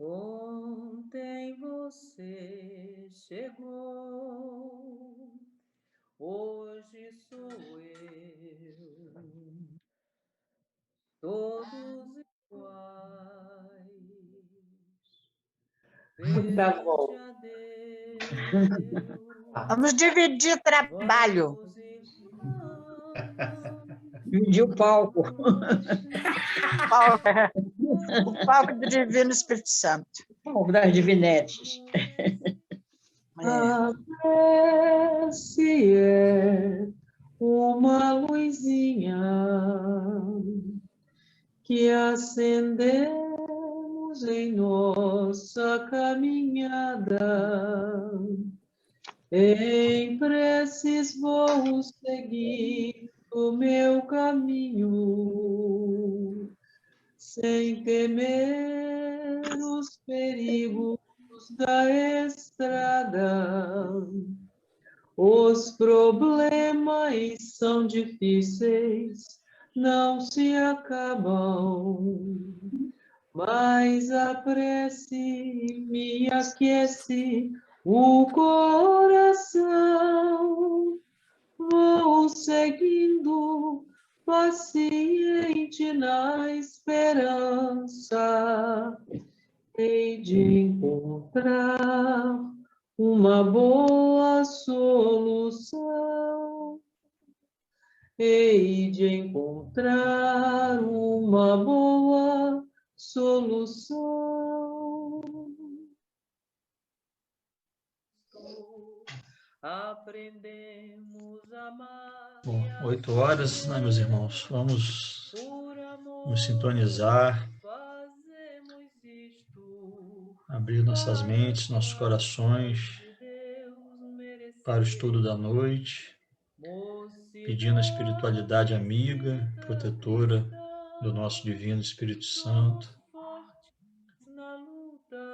Ontem você chegou, hoje sou eu, todos iguais. Tá bom. Pede a Deus, Vamos dividir trabalho. vamos irmãos, Dividir o palco. O palco do Divino Espírito Santo. Palco das divinetes. A prece é uma luzinha que acendemos em nossa caminhada. Em preces vou seguir o meu caminho, sem temer os perigos da estrada. Os problemas são difíceis, não se acabam, mas a prece me aquece o coração. Vou seguindo paciente na esperança, hei de encontrar uma boa solução. Hei de encontrar uma boa solução. Aprendemos a amar. Bom, 8 horas, né, meus irmãos? Vamos nos sintonizar, abrir nossas mentes, nossos corações para o estudo da noite, pedindo a espiritualidade amiga, protetora do nosso Divino Espírito Santo,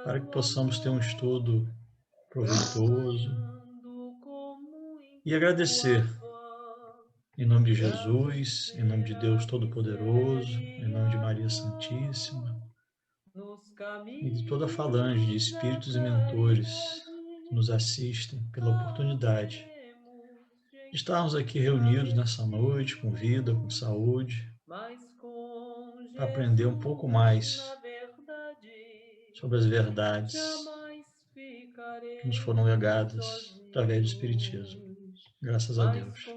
para que possamos ter um estudo proveitoso e agradecer em nome de Jesus, em nome de Deus Todo-Poderoso, em nome de Maria Santíssima e de toda a falange de espíritos e mentores que nos assistem pela oportunidade de estarmos aqui reunidos nessa noite, com vida, com saúde, para aprender um pouco mais sobre as verdades que nos foram legadas através do Espiritismo. Graças a Deus.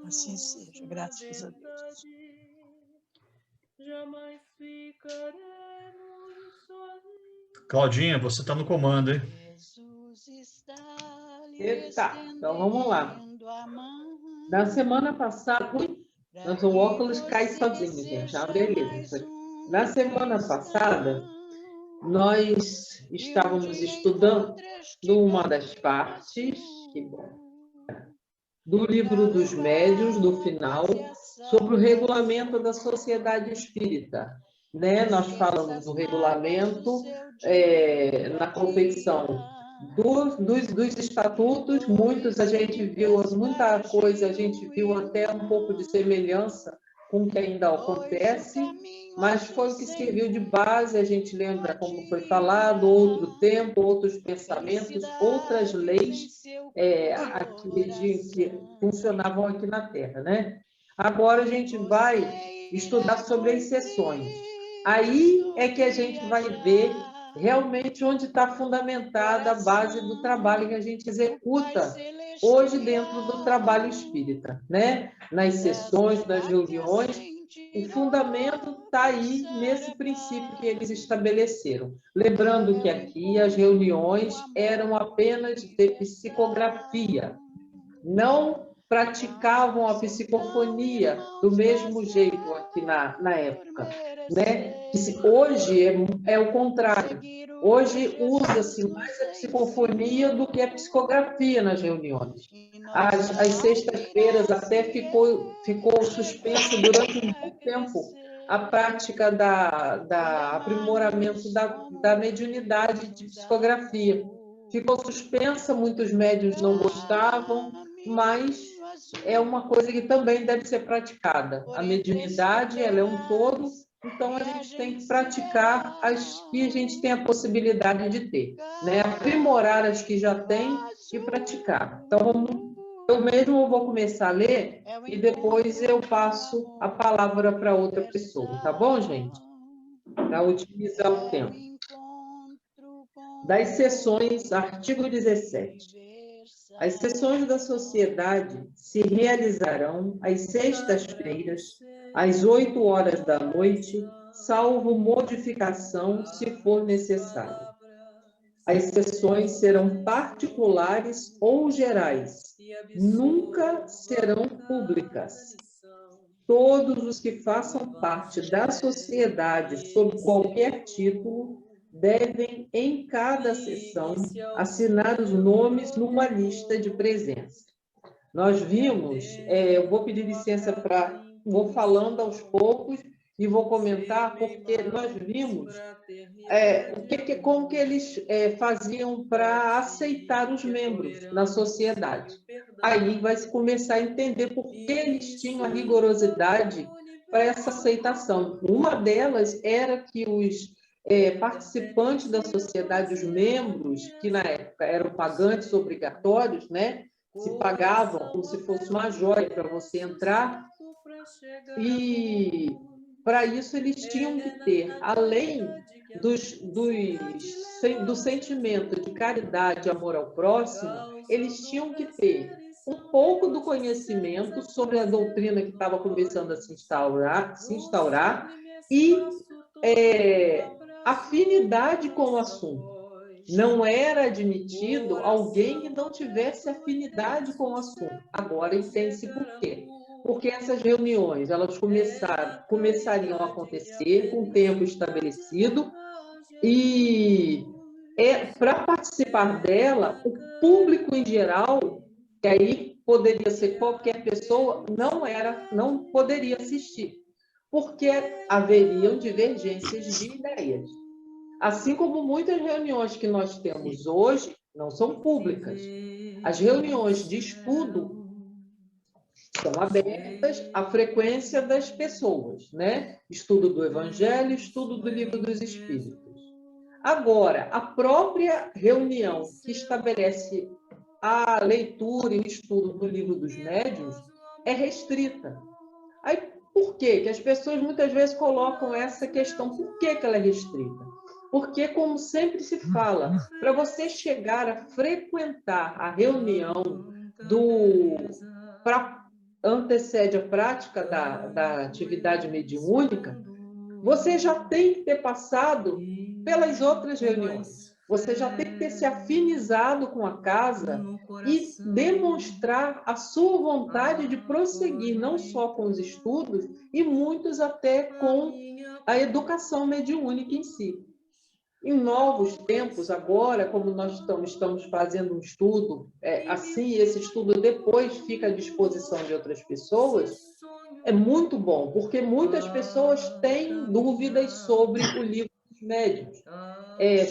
Assim seja, graças a Deus. Claudinha, você está no comando, hein? Eita, então vamos lá. Na semana passada, mas o óculos cai sozinho, gente. Ah, beleza. Na semana passada, nós estávamos estudando numa das partes, que bom, do livro dos médiuns, do final, sobre o regulamento da Sociedade Espírita. Né? Nós falamos do regulamento na confecção dos estatutos, muitos a gente viu, muita coisa a gente viu até um pouco de semelhança com o que ainda acontece, mas foi o que serviu de base, a gente lembra como foi falado, outro tempo, outros pensamentos, outras leis que funcionavam aqui na Terra, né? Agora a gente vai estudar sobre as exceções. Aí é que a gente vai ver realmente onde está fundamentada a base do trabalho que a gente executa hoje dentro do trabalho espírita, né? Nas sessões, nas reuniões, o fundamento está aí nesse princípio que eles estabeleceram. Lembrando que aqui as reuniões eram apenas de psicografia, não praticavam a psicofonia do mesmo jeito aqui na época, né? Hoje é o contrário. Hoje usa-se mais a psicofonia do que a psicografia nas reuniões. Às sextas-feiras até ficou suspenso durante um bom tempo a prática da aprimoramento da mediunidade de psicografia. Ficou suspensa, muitos médiuns não gostavam, mas é uma coisa que também deve ser praticada. A mediunidade, ela é um todo, Então, a gente tem que praticar as que a gente tem a possibilidade de ter, né? Aprimorar as que já tem e praticar. Então, eu mesmo vou começar a ler e depois eu passo a palavra para outra pessoa, tá bom, gente? Para otimizar o tempo. Das sessões, artigo 17. As sessões da sociedade se realizarão às sextas-feiras, às 8 horas da noite, salvo modificação, se for necessário. As sessões serão particulares ou gerais, nunca serão públicas. Todos os que façam parte da sociedade, sob qualquer título, devem, em cada sessão, assinar os nomes numa lista de presença. Nós vimos, eu vou pedir licença para... Vou falando aos poucos e vou comentar, porque nós vimos como que eles faziam para aceitar os membros na sociedade. Aí vai se começar a entender por que eles tinham a rigorosidade para essa aceitação. Uma delas era que os participantes da sociedade, os membros, que na época eram pagantes obrigatórios, né? Se pagavam como se fosse uma joia para você entrar, e para isso eles tinham que ter, além do sentimento de caridade e amor ao próximo, eles tinham que ter um pouco do conhecimento sobre a doutrina que estava começando a se instaurar e afinidade com o assunto. Não era admitido alguém que não tivesse afinidade com o assunto. Agora entende-se por quê. Porque essas reuniões elas começariam a acontecer com tempo estabelecido e para participar dela, o público em geral, que aí poderia ser qualquer pessoa, não poderia assistir, porque haveriam divergências de ideias. Assim como muitas reuniões que nós temos hoje não são públicas. As reuniões de estudo são abertas à frequência das pessoas, né? Estudo do Evangelho, estudo do Livro dos Espíritos. Agora, a própria reunião que estabelece a leitura e o estudo do Livro dos Médiuns é restrita. Aí, por quê? Que as pessoas muitas vezes colocam essa questão, por que ela é restrita? Porque, como sempre se fala, para você chegar a frequentar a reunião antecede a prática da atividade mediúnica, você já tem que ter passado pelas outras reuniões. Você já tem que ter se afinizado com a casa e demonstrar a sua vontade de prosseguir, não só com os estudos, e muitos até com a educação mediúnica em si. Em novos tempos, agora, como nós estamos fazendo um estudo, assim, esse estudo depois fica à disposição de outras pessoas, é muito bom, porque muitas pessoas têm dúvidas sobre o livro dos médiuns.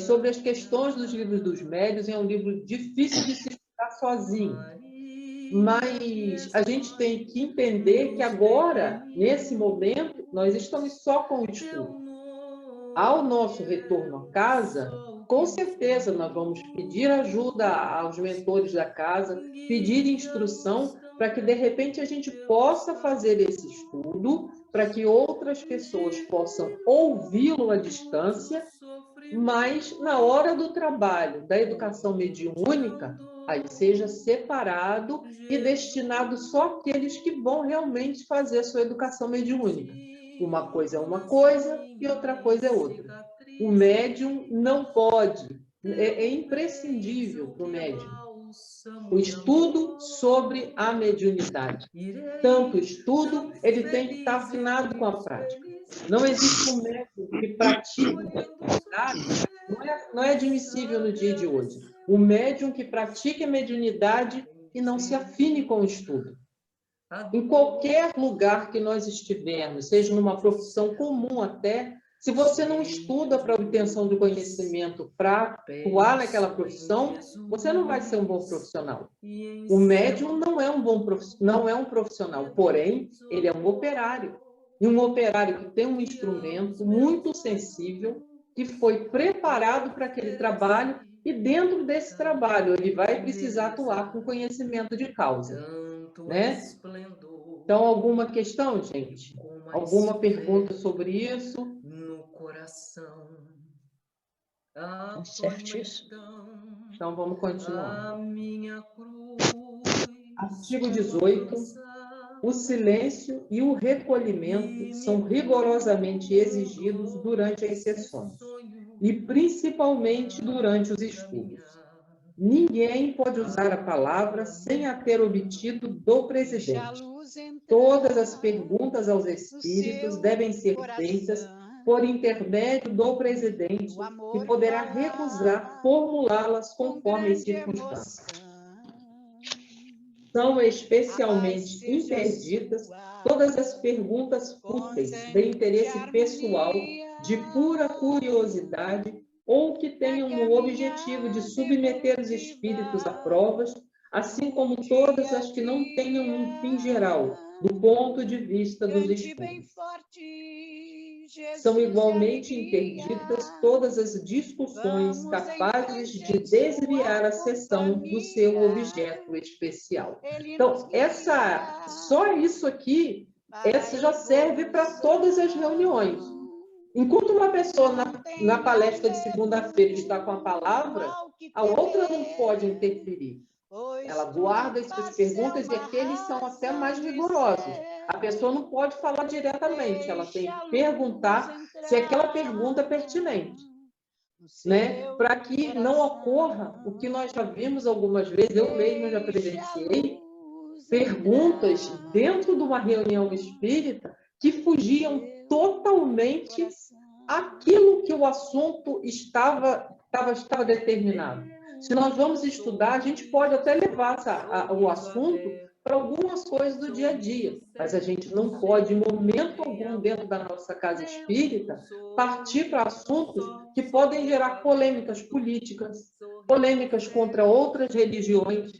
Sobre as questões dos livros dos médiuns, é um livro difícil de se estudar sozinho. Mas a gente tem que entender que agora, nesse momento, nós estamos só com o estudo. Ao nosso retorno à casa, com certeza nós vamos pedir ajuda aos mentores da casa, pedir instrução para que, de repente, a gente possa fazer esse estudo, para que outras pessoas possam ouvi-lo à distância, mas na hora do trabalho da educação mediúnica, aí seja separado e destinado só àqueles que vão realmente fazer a sua educação mediúnica. Uma coisa é uma coisa e outra coisa é outra. O médium não pode, é imprescindível para o médium o estudo sobre a mediunidade. Tanto o estudo, ele tem que estar afinado com a prática. Não existe um médium que pratique mediunidade, não é admissível no dia de hoje. O médium que pratique a mediunidade e não se afine com o estudo. Em qualquer lugar que nós estivermos, seja numa profissão comum até, se você não estuda para a obtenção do conhecimento para atuar naquela profissão, você não vai ser um bom profissional. O médium não é um profissional, porém, ele é um operário. e um operário que tem um instrumento muito sensível, que foi preparado para aquele trabalho, e dentro desse trabalho ele vai precisar atuar com conhecimento de causa, né? Então, alguma questão, gente? Alguma pergunta sobre isso? No coração. Certíssimo. Então, vamos continuar. Artigo 18. O silêncio e o recolhimento são rigorosamente exigidos durante as sessões, e principalmente durante os estudos. Ninguém pode usar a palavra sem a ter obtido do presidente. Todas as perguntas aos espíritos devem ser feitas por intermédio do presidente, que poderá recusar formulá-las conforme as circunstâncias. São especialmente interditas todas as perguntas fúteis de interesse pessoal, de pura curiosidade, ou que tenham o objetivo de submeter os espíritos a provas, assim como todas as que não tenham um fim geral, do ponto de vista dos estudos. São igualmente interditas todas as discussões capazes de desviar a sessão do seu objeto especial. Então, só isso aqui já serve para todas as reuniões. Enquanto uma pessoa na palestra de segunda-feira está com a palavra, a outra não pode interferir. Ela guarda as suas perguntas e aqueles são até mais rigorosos. A pessoa não pode falar diretamente, ela tem que perguntar se aquela pergunta é pertinente, né? Para que não ocorra o que nós já vimos algumas vezes, eu mesmo já presenciei, perguntas dentro de uma reunião espírita que fugiam totalmente aquilo que o assunto estava determinado. Se nós vamos estudar, a gente pode até levar o assunto para algumas coisas do dia a dia, mas a gente não pode, em momento algum, dentro da nossa casa espírita, partir para assuntos que podem gerar polêmicas políticas, polêmicas contra outras religiões,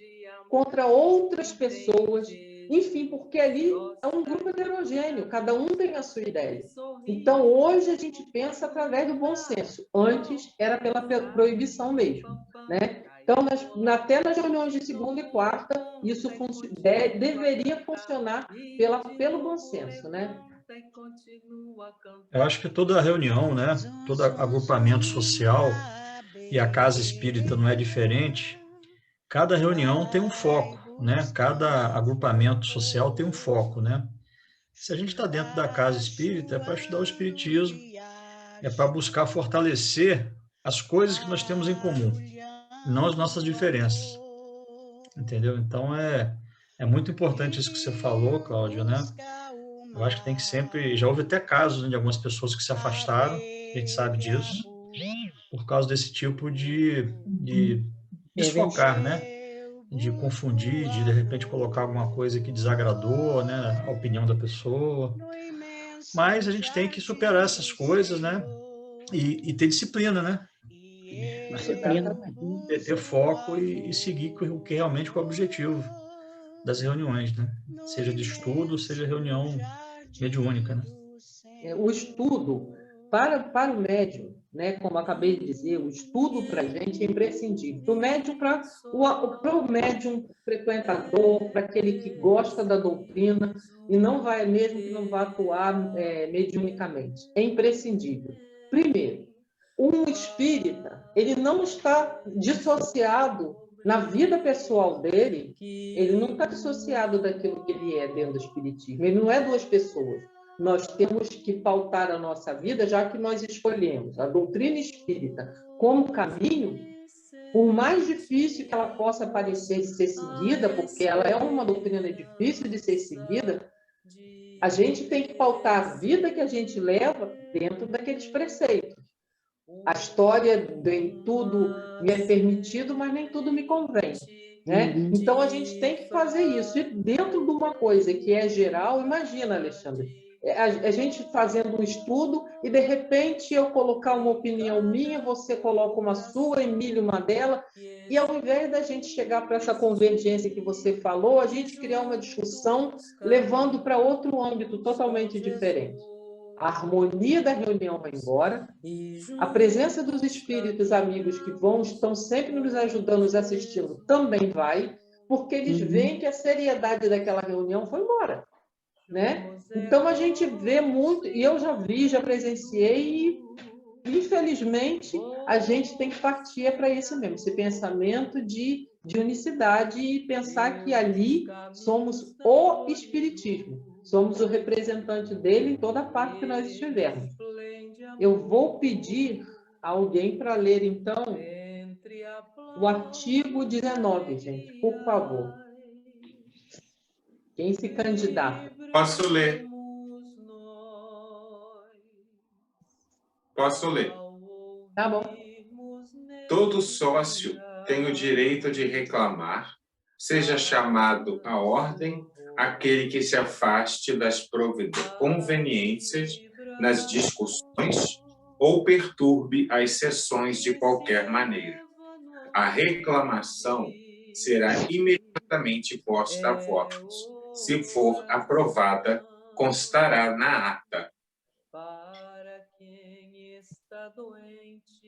contra outras pessoas, enfim, porque ali é um grupo heterogêneo, cada um tem a sua ideia. Então, hoje a gente pensa através do bom senso. Antes, era pela proibição mesmo, né? Então, até nas reuniões de segunda e quarta, isso deveria funcionar pelo bom senso, né? Eu acho que toda reunião, né, todo agrupamento social, e a casa espírita não é diferente, cada reunião tem um foco, né? Cada agrupamento social tem um foco, né? Se a gente está dentro da casa espírita, é para estudar o espiritismo, é para buscar fortalecer as coisas que nós temos em comum, não as nossas diferenças, entendeu? Então, é muito importante isso que você falou, Cláudia, né? Eu acho que tem que sempre... Já houve até casos de algumas pessoas que se afastaram, a gente sabe disso, por causa desse tipo de desfocar, né? De confundir, de repente colocar alguma coisa que desagradou, né, a opinião da pessoa. Mas a gente tem que superar essas coisas, né, e ter disciplina, né? Disciplina. Ter foco e seguir o que realmente é o objetivo das reuniões, né? Seja de estudo, seja reunião mediúnica, né? O estudo, para o médium, né, como acabei de dizer, o estudo para a gente é imprescindível. Para o médium frequentador, para aquele que gosta da doutrina e mesmo que não vá atuar mediunicamente. É imprescindível. Primeiro, um espírita, ele não está dissociado na vida pessoal dele, ele não está dissociado daquilo que ele é dentro do espiritismo. Ele não é duas pessoas. Nós temos que pautar a nossa vida, já que nós escolhemos a doutrina espírita como caminho, por mais difícil que ela possa parecer de ser seguida, porque ela é uma doutrina difícil de ser seguida, a gente tem que pautar a vida que a gente leva dentro daqueles preceitos. A história de tudo me é permitido, mas nem tudo me convém, né? Então, a gente tem que fazer isso. E dentro de uma coisa que é geral, imagina, Alexandre, a gente fazendo um estudo e, de repente, eu colocar uma opinião minha, você coloca uma sua, Emílio uma dela, e ao invés da gente chegar para essa convergência que você falou, a gente criar uma discussão levando para outro âmbito totalmente diferente. A harmonia da reunião vai embora, a presença dos espíritos amigos que estão sempre nos ajudando, nos assistindo, também vai, porque eles veem que a seriedade daquela reunião foi embora, né? Então, a gente vê muito, e eu já vi, já presenciei, e, infelizmente, a gente tem que partir para isso mesmo, esse pensamento de unicidade e pensar que ali somos o Espiritismo, somos o representante dele em toda parte que nós estivermos. Eu vou pedir a alguém para ler, então, o artigo 19, gente, por favor. Quem se candidata? Posso ler. Posso ler. Tá bom. Todo sócio tem o direito de reclamar, seja chamado à ordem aquele que se afaste das conveniências nas discussões ou perturbe as sessões de qualquer maneira. A reclamação será imediatamente posta a votos. Se for aprovada, constará na ata.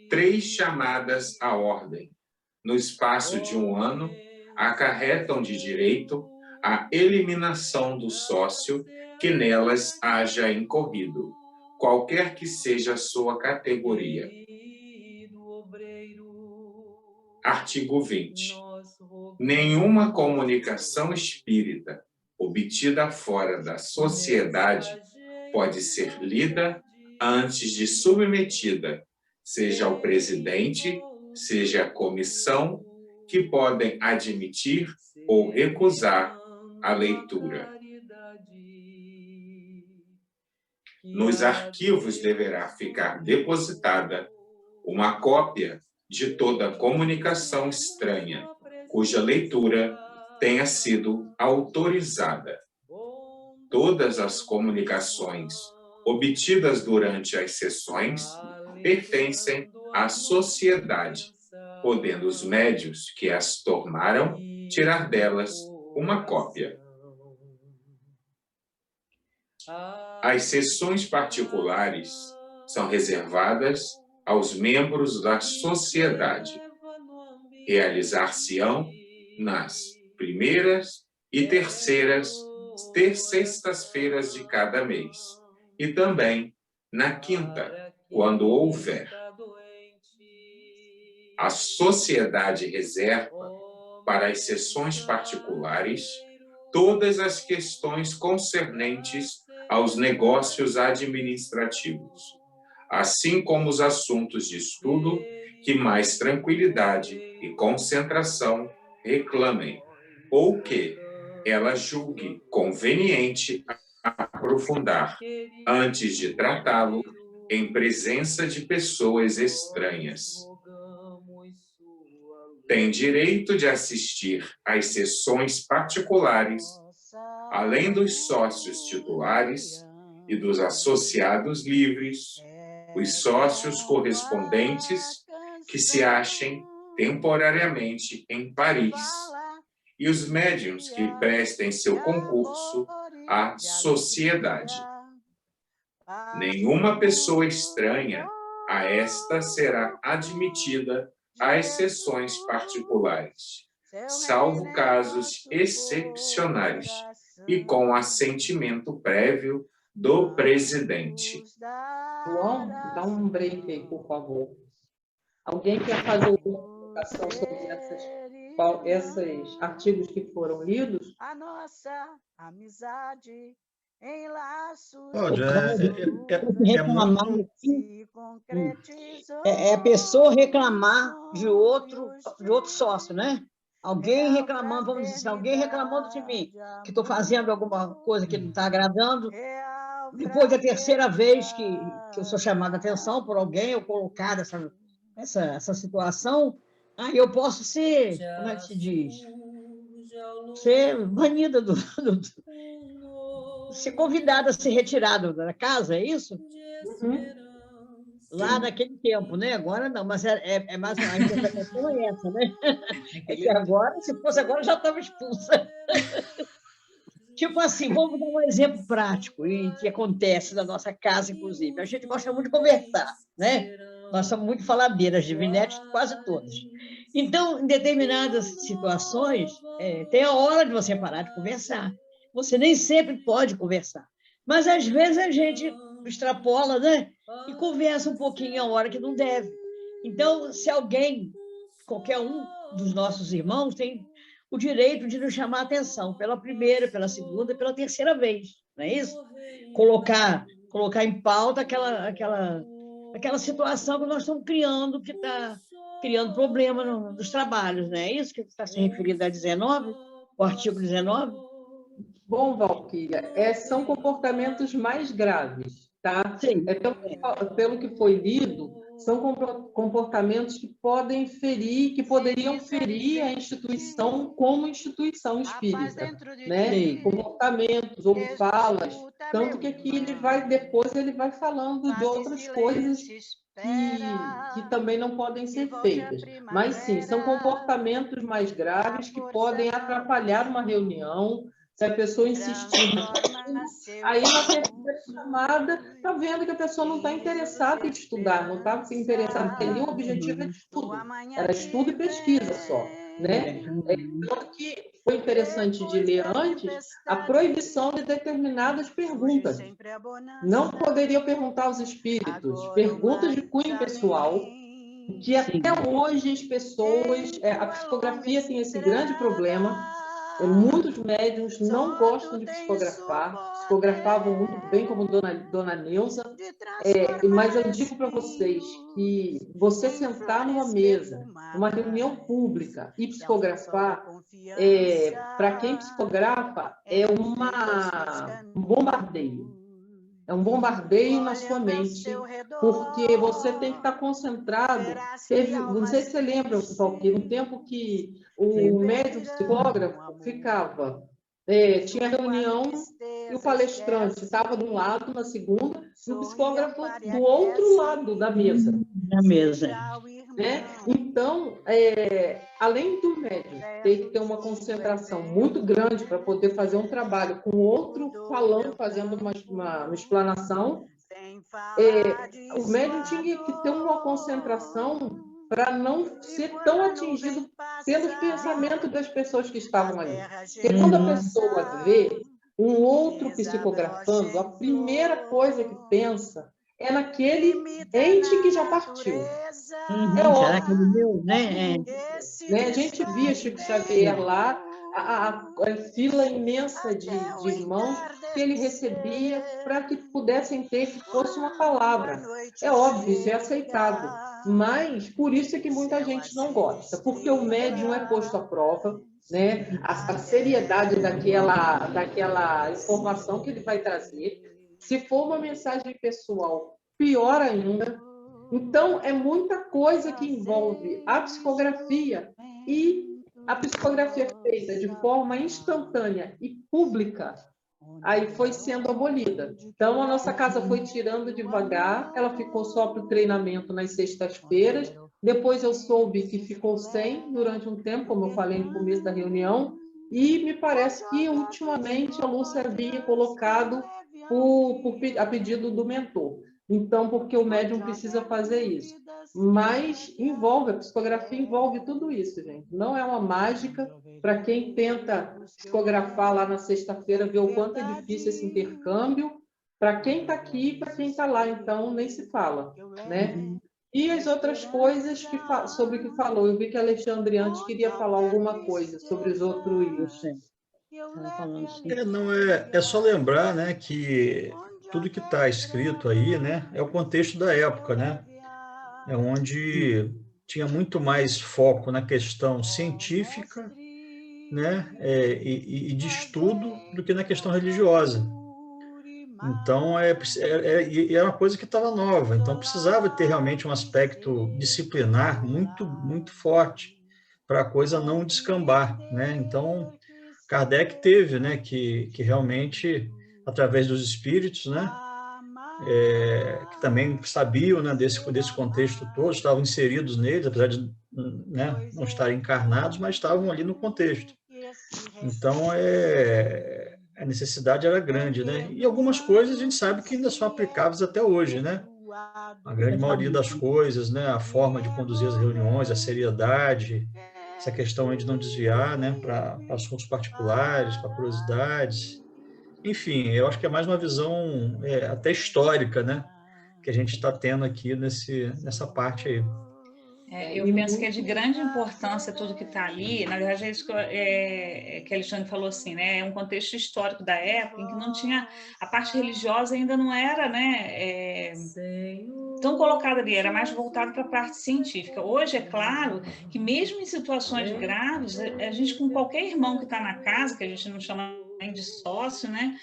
3 chamadas à ordem, no espaço de 1 ano, acarretam de direito a eliminação do sócio que nelas haja incorrido, qualquer que seja a sua categoria. Artigo 20. Nenhuma comunicação espírita obtida fora da sociedade pode ser lida antes de submetida, seja ao presidente, seja à comissão, que podem admitir ou recusar a leitura. Nos arquivos deverá ficar depositada uma cópia de toda comunicação estranha, cuja leitura tenha sido autorizada. Todas as comunicações obtidas durante as sessões pertencem à sociedade, podendo os médios que as tornaram tirar delas uma cópia. As sessões particulares são reservadas aos membros da sociedade. Realizar-se-ão nas primeiras e terceiras sextas-feiras de cada mês, e também na quinta, quando houver. A sociedade reserva para as sessões particulares todas as questões concernentes aos negócios administrativos, assim como os assuntos de estudo que mais tranquilidade e concentração reclamem, ou que ela julgue conveniente aprofundar, antes de tratá-lo em presença de pessoas estranhas. Tem direito de assistir às sessões particulares, além dos sócios titulares e dos associados livres, os sócios correspondentes que se achem temporariamente em Paris e os médiuns que prestem seu concurso à sociedade. Nenhuma pessoa estranha a esta será admitida às sessões particulares, salvo casos excepcionais e com assentimento prévio do presidente. João, dá um break aí, por favor. Alguém quer fazer uma colocação sobre esses artigos que foram lidos? A nossa amizade em laços Pode, reclamar muito... se concretizou. É a pessoa reclamar de outro sócio, né? Alguém reclamando, vamos dizer assim, alguém reclamando de mim, que estou fazendo alguma coisa que não está agradando. Depois da terceira vez que eu sou chamada a atenção por alguém, eu colocada essa situação, aí eu posso ser, como é que se diz? Ser banida ser convidado a ser retirado da casa, é isso? Uhum. Lá naquele tempo, né? Agora não, mas é mais uma interpretação é essa, né? É que agora, se fosse agora, já estava expulsa. Tipo assim, vamos dar um exemplo prático e que acontece na nossa casa, inclusive. A gente gosta muito de conversar, né? Nós somos muito faladeiras, divinetes, quase todas. Então, em determinadas situações, tem a hora de você parar de conversar. Você nem sempre pode conversar. Mas, às vezes, a gente extrapola, né? E conversa um pouquinho a hora que não deve. Então, se alguém, qualquer um dos nossos irmãos, tem o direito de nos chamar a atenção pela primeira, pela segunda e pela terceira vez, não é isso? Colocar em pauta aquela situação que nós estamos criando, que está criando problema nos trabalhos, não é isso que está se referindo a 19, o artigo 19? Bom, Valquíria, são comportamentos mais graves, tá? Sim. Pelo que foi lido, são comportamentos que podem ferir, que poderiam ferir a instituição como instituição espírita, né? Sim. Comportamentos ou falas, tanto que aqui depois ele vai falando de outras coisas que também não podem ser feitas. Mas sim, são comportamentos mais graves que podem atrapalhar uma reunião. Se a pessoa insistir, aí na terceira chamada, está vendo que a pessoa não está interessada em estudar, não está interessada, porque ali o objetivo é estudo, era estudo e pesquisa só, né? Tanto que foi interessante de ler antes a proibição de determinadas perguntas. Não poderia perguntar aos espíritos, perguntas de cunho pessoal, que até hoje as pessoas, a psicografia tem esse grande problema. Muitos médiuns não gostam de psicografar, psicografavam muito bem, como Dona Neuza, mas eu digo para vocês que você sentar numa mesa, numa reunião pública e psicografar, para quem psicografa, é um bombardeio. É um bombardeio na sua mente, porque você tem que estar concentrado. Não sei se você lembra, Valquíria, um tempo que o médium psicógrafo ficava, tinha reunião e o palestrante estava de um lado, na segunda, e o psicógrafo do outro lado da mesa. Na mesa. Né? Então, além do médium ter que ter uma concentração muito grande para poder fazer um trabalho com o outro falando, fazendo uma explanação, o médium tinha que ter uma concentração para não ser tão atingido pelos pensamentos das pessoas que estavam ali. Porque quando a pessoa vê um outro psicografando, a primeira coisa que pensa é naquele ente que já partiu. Será que ele deu, né? A gente via Chico Xavier lá, a fila imensa de irmãos que ele recebia para que pudessem ter, que fosse uma palavra. É óbvio, isso é aceitável. Mas por isso é que muita gente não gosta, porque o médium é posto à prova, né? A seriedade daquela informação que ele vai trazer. Se for uma mensagem pessoal, pior ainda. Então, é muita coisa que envolve a psicografia, e a psicografia feita de forma instantânea e pública, aí foi sendo abolida. Então, a nossa casa foi tirando devagar, ela ficou só para o treinamento nas sextas-feiras, depois eu soube que ficou sem durante um tempo, como eu falei no começo da reunião, e me parece que, ultimamente, a Lúcia havia colocado a pedido do mentor. Então, porque o médium precisa fazer isso. Mas a psicografia envolve tudo isso, gente. Não é uma mágica. Para quem tenta psicografar lá na sexta-feira, ver o quanto é difícil esse intercâmbio. Para quem está aqui e para quem está lá, então, nem se fala, né? E as outras coisas sobre o que falou. Eu vi que a Alexandre antes queria falar alguma coisa sobre os outros... É só lembrar, né, que tudo que está escrito aí, né, é o contexto da época, né? É onde tinha muito mais foco na questão científica, né, e de estudo do que na questão religiosa. Então, é uma coisa que estava nova, então precisava ter realmente um aspecto disciplinar muito, muito forte para a coisa não descambar, né? Então, Kardec teve, né, que realmente através dos espíritos, né? Que também sabiam, né, desse contexto todo, estavam inseridos neles, apesar de, né, não estarem encarnados, mas estavam ali no contexto. Então, a necessidade era grande, né? E algumas coisas a gente sabe que ainda são aplicáveis até hoje, né? A grande maioria das coisas, né? A forma de conduzir as reuniões, a seriedade, essa questão aí de não desviar, né, para assuntos particulares, para curiosidades. Enfim, eu acho que é mais uma visão até histórica, né, que a gente está tendo aqui nessa parte aí. Eu penso que é de grande importância tudo que está ali. Na verdade, é isso que a Alexandre falou assim, né? É um contexto histórico da época em que não tinha a parte religiosa, ainda não era, né, tão colocada ali, era mais voltado para a parte científica. Hoje, é claro que mesmo em situações graves, a gente, com qualquer irmão que está na casa, que a gente não chama nem de sócio, né?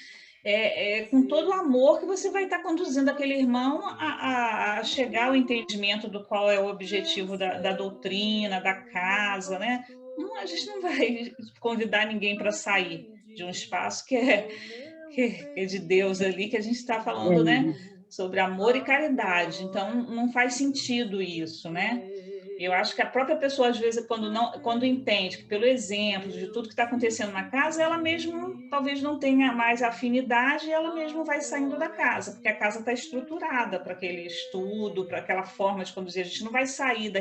Com todo o amor que você vai estar conduzindo aquele irmão a chegar ao entendimento do qual é o objetivo da doutrina, da casa, né? Não, a gente não vai convidar ninguém para sair de um espaço que é de Deus ali, que a gente está falando, né? Sobre amor e caridade. Então, não faz sentido isso, né? Eu acho que a própria pessoa, às vezes, quando entende que, pelo exemplo de tudo que está acontecendo na casa, ela mesmo talvez não tenha mais afinidade e ela mesmo vai saindo da casa, porque a casa está estruturada para aquele estudo, para aquela forma de conduzir. A gente não vai sair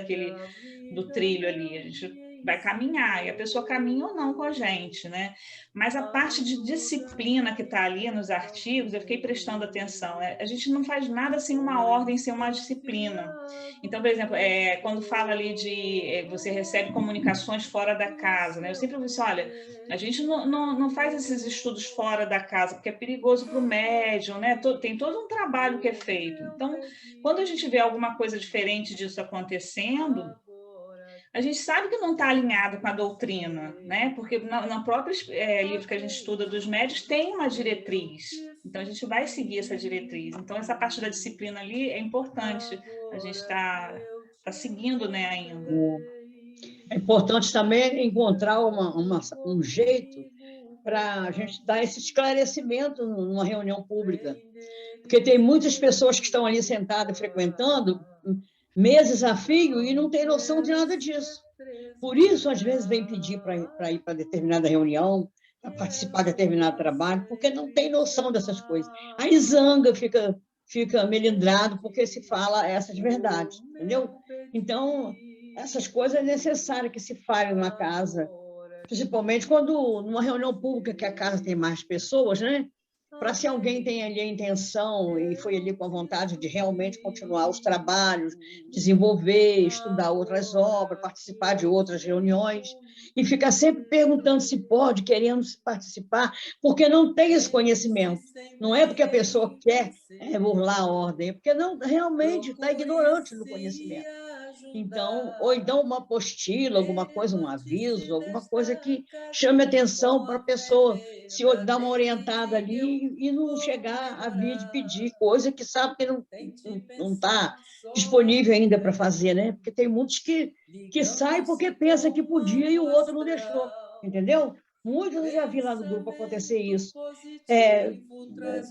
do trilho ali, a gente vai caminhar, e a pessoa caminha ou não com a gente, né? Mas a parte de disciplina que está ali nos artigos, eu fiquei prestando atenção, a gente não faz nada sem uma ordem, sem uma disciplina. Então, por exemplo, quando fala ali de você recebe comunicações fora da casa, né? Eu sempre digo assim, olha, a gente não faz esses estudos fora da casa, porque é perigoso para o médium, né? Tem todo um trabalho que é feito. Então, quando a gente vê alguma coisa diferente disso acontecendo, a gente sabe que não está alinhado com a doutrina, né? Porque no próprio livro que a gente estuda dos médios tem uma diretriz. Então, a gente vai seguir essa diretriz. Então, essa parte da disciplina ali é importante. A gente está seguindo, né, ainda. É importante também encontrar um jeito para a gente dar esse esclarecimento numa reunião pública. Porque tem muitas pessoas que estão ali sentadas, frequentando, meses a fio, e não tem noção de nada disso. Por isso, às vezes, vem pedir para ir para determinada reunião, para participar de determinado trabalho, porque não tem noção dessas coisas. Aí zanga, fica melindrado, porque se fala essas verdades, entendeu? Então, essas coisas é necessário que se fale numa casa, principalmente quando, numa reunião pública, que a casa tem mais pessoas, né? Para se alguém tem ali a intenção e foi ali com a vontade de realmente continuar os trabalhos, desenvolver, estudar outras obras, participar de outras reuniões, e ficar sempre perguntando se pode, querendo participar, porque não tem esse conhecimento. Não é porque a pessoa quer burlar a ordem, é porque não, realmente está ignorante do conhecimento. Então, ou então uma apostila, alguma coisa, um aviso, alguma coisa que chame atenção para a pessoa se dar uma orientada ali e não chegar a vir de pedir coisa que sabe que não está disponível ainda para fazer, né? Porque tem muitos que saem porque pensa que podia e o outro não deixou, entendeu? Muitos eu já vi lá no grupo acontecer isso.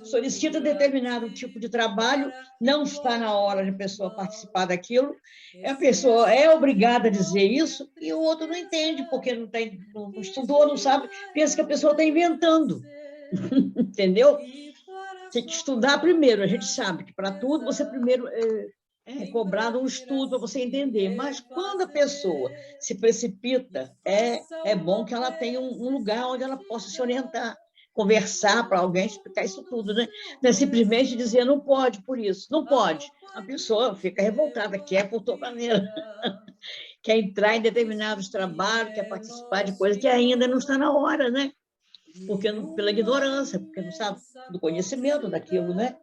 Solicita determinado tipo de trabalho, não está na hora de a pessoa participar daquilo, a pessoa é obrigada a dizer isso e o outro não entende, porque não estudou, não sabe, pensa que a pessoa está inventando, entendeu? Tem que estudar primeiro, a gente sabe que para tudo você primeiro é cobrado um estudo para você entender, mas quando a pessoa se precipita, é bom que ela tenha um lugar onde ela possa se orientar, conversar para alguém, explicar isso tudo, né? Não é simplesmente dizer não pode por isso, não pode. A pessoa fica revoltada, quer por toda maneira, quer entrar em determinados trabalhos, quer participar de coisas que ainda não está na hora, né? Porque pela ignorância, porque não sabe do conhecimento daquilo, né?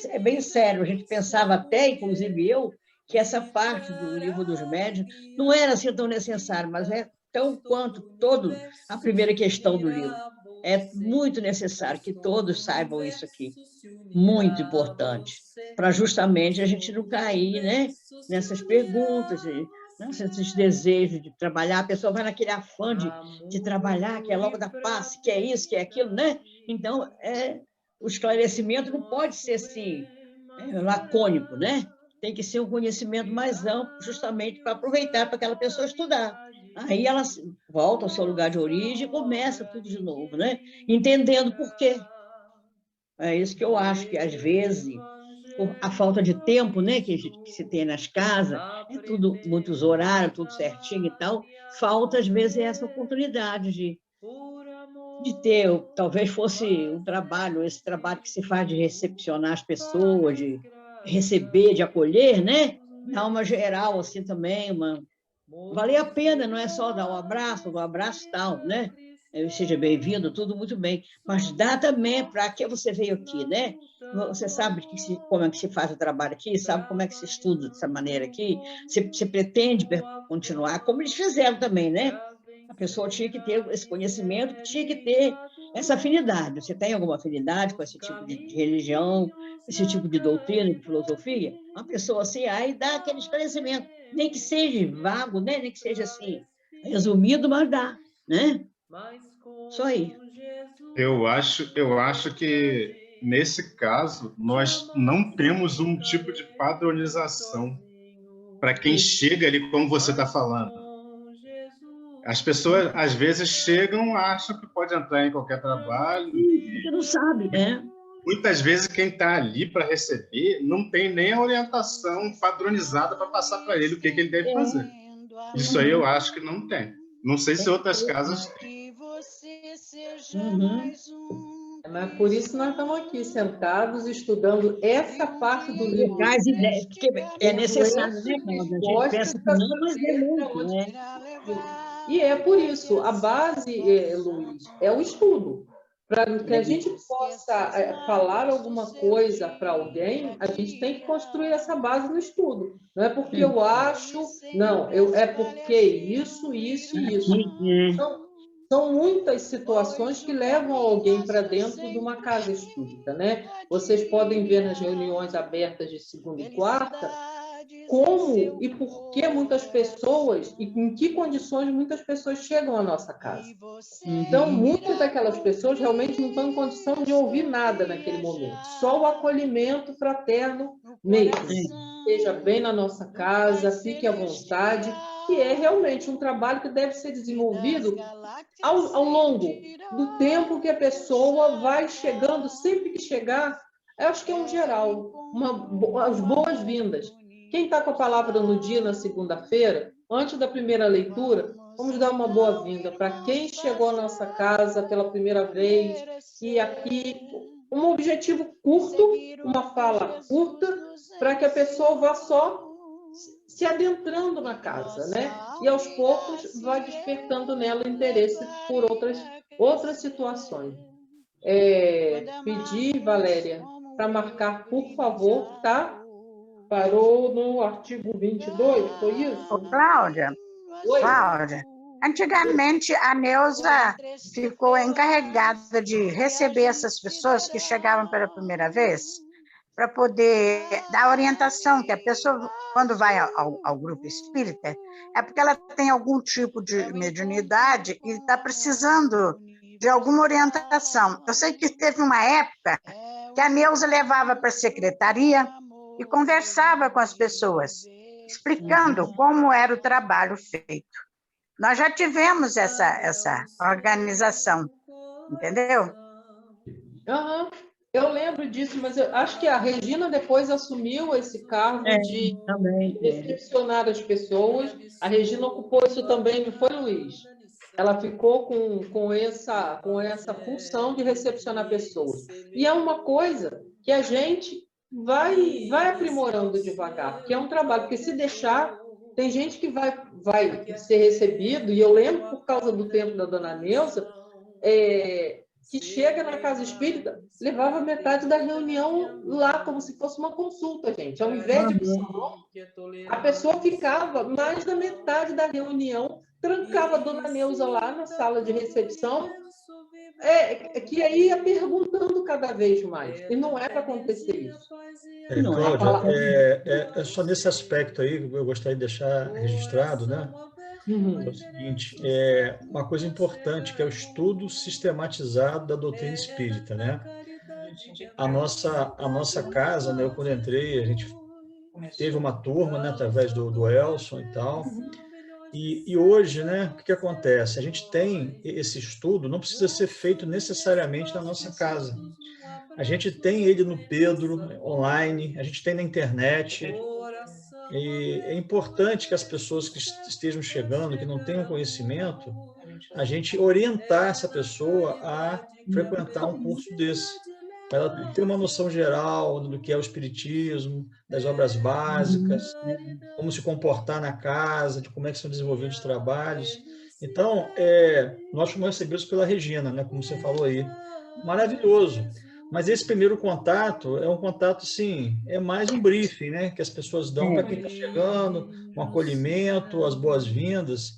É bem sério. A gente pensava até, inclusive eu, que essa parte do livro dos médiuns não era assim tão necessária, mas é tão quanto toda a primeira questão do livro. É muito necessário que todos saibam isso aqui. Muito importante, para justamente a gente não cair, né, nessas perguntas, né? Você sente desejo de trabalhar, a pessoa vai naquele afã de trabalhar, que é logo da paz, que é isso, que é aquilo, né? Então, o esclarecimento não pode ser assim, lacônico, né? Tem que ser um conhecimento mais amplo, justamente para aproveitar para aquela pessoa estudar. Aí ela volta ao seu lugar de origem e começa tudo de novo, né? Entendendo por quê. É isso que eu acho que, às vezes, por a falta de tempo, né, que se tem nas casas, é tudo, muitos horários, tudo certinho e tal, falta, às vezes, essa oportunidade de ter, talvez fosse um trabalho, esse trabalho que se faz de recepcionar as pessoas, de receber, de acolher, né? Dar uma geral, assim, também, valer a pena, não é só dar um abraço tal, né? Seja bem-vindo, tudo muito bem, mas dá também para que você veio aqui, né? Você sabe como é que se faz o trabalho aqui, sabe como é que se estuda dessa maneira aqui, você pretende continuar, como eles fizeram também, né? A pessoa tinha que ter esse conhecimento, tinha que ter essa afinidade. Você tem alguma afinidade com esse tipo de religião, esse tipo de doutrina, de filosofia? Uma pessoa assim, aí dá aquele esclarecimento, nem que seja vago, né? Nem que seja assim, resumido, mas dá, né? Só aí. Eu acho que, nesse caso, nós não temos um tipo de padronização para quem chega ali, como você está falando. As pessoas, às vezes, chegam, acham que pode entrar em qualquer trabalho. Você não sabe, né? Muitas vezes, quem está ali para receber não tem nem a orientação padronizada para passar para ele o que ele deve fazer. Isso aí eu acho que não tem. Não sei se outras casas têm. Mas por isso nós estamos aqui sentados estudando essa parte do livro. Traz ideias, porque é necessário, né, Cláudia? A gente pensa que não, mas é muito, né? E é por isso, a base, Luiz, é o estudo. Para que a gente possa falar alguma coisa para alguém, a gente tem que construir essa base no estudo. Não é porque eu acho, não, é porque isso e isso. São muitas situações que levam alguém para dentro de uma casa espírita, né? Vocês podem ver nas reuniões abertas de segunda e quarta como e por que muitas pessoas e em que condições muitas pessoas chegam à nossa casa. Então, muitas daquelas pessoas realmente não estão em condição de ouvir nada naquele momento, só o acolhimento fraterno mesmo. Esteja bem na nossa casa, fique à vontade, e é realmente um trabalho que deve ser desenvolvido ao longo do tempo que a pessoa vai chegando, sempre que chegar, eu acho que é um geral, as boas-vindas. Quem está com a palavra no dia, na segunda-feira, antes da primeira leitura, vamos dar uma boa-vinda para quem chegou à nossa casa pela primeira vez, e aqui um objetivo curto, uma fala curta, para que a pessoa vá só se adentrando na casa, né? E aos poucos vai despertando nela interesse por outras situações. Pedir, Valéria, para marcar, por favor, tá? Parou no artigo 22, foi isso? Ô, Cláudia, antigamente a Neuza ficou encarregada de receber essas pessoas que chegavam pela primeira vez, para poder dar orientação, que a pessoa, quando vai ao grupo espírita, é porque ela tem algum tipo de mediunidade e está precisando de alguma orientação. Eu sei que teve uma época que a Neuza levava para a secretaria e conversava com as pessoas, explicando como era o trabalho feito. Nós já tivemos essa organização, entendeu? Eu lembro disso, mas eu acho que a Regina depois assumiu esse cargo de recepcionar as pessoas. A Regina ocupou isso também, não foi, Luiz? Ela ficou com essa função de recepcionar pessoas. E é uma coisa que a gente vai aprimorando devagar, que é um trabalho, porque se deixar, tem gente que vai ser recebido, e eu lembro, por causa do tempo da dona Neuza, que chega na casa espírita, levava metade da reunião lá, como se fosse uma consulta, gente. Ao invés de salão, a pessoa ficava mais da metade da reunião, trancava a dona Neuza lá na sala de recepção, que aí ia perguntando cada vez mais. E não é para acontecer isso. Cláudia, é só nesse aspecto aí que eu gostaria de deixar registrado, né? É o seguinte, uma coisa importante, que é o estudo sistematizado da doutrina espírita, né? A nossa casa, né, eu quando entrei, a gente teve uma turma, né, através do Elson e tal, e hoje, né, o que acontece? A gente tem esse estudo, não precisa ser feito necessariamente na nossa casa. A gente tem ele no Pedro, online, a gente tem na internet, e é importante que as pessoas que estejam chegando, que não tenham conhecimento, a gente orientar essa pessoa a frequentar um curso desse, para ela ter uma noção geral do que é o espiritismo, das obras básicas, como se comportar na casa, de como é que são desenvolvidos os trabalhos. Então, nós fomos recebidos pela Regina, né, como você falou aí. Maravilhoso. Mas esse primeiro contato é um contato, sim, é mais um briefing, né, que as pessoas dão para quem está chegando, um acolhimento, as boas-vindas.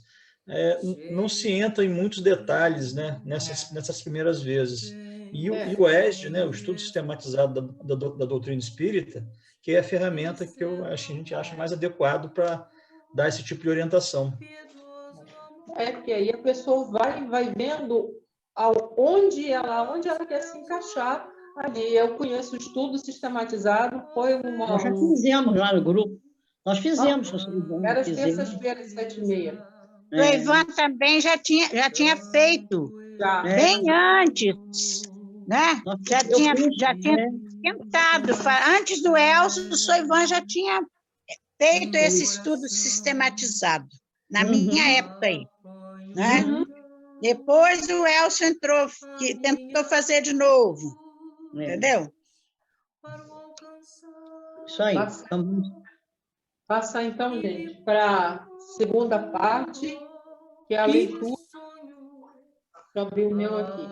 Não se entra em muitos detalhes, né, nessas primeiras vezes. E o ESD, né, o estudo sistematizado da doutrina espírita, que é a ferramenta que a gente acha mais adequado para dar esse tipo de orientação. Porque aí a pessoa vai vendo onde ela quer se encaixar ali. Eu conheço o estudo sistematizado, foi Nós já fizemos lá no grupo. Nós fizemos. Era às terças-feiras, 7h30. O Ivan também já tinha feito, bem antes, né? Já tinha tentado. Antes do Elcio, o Sr. Ivan já tinha feito esse estudo sistematizado, na minha época aí. Né? Depois o Elcio entrou, que tentou fazer de novo. Entendeu? Isso aí. Passar, então, gente, para a segunda parte, que é a leitura. Deixa eu abrir o meu aqui.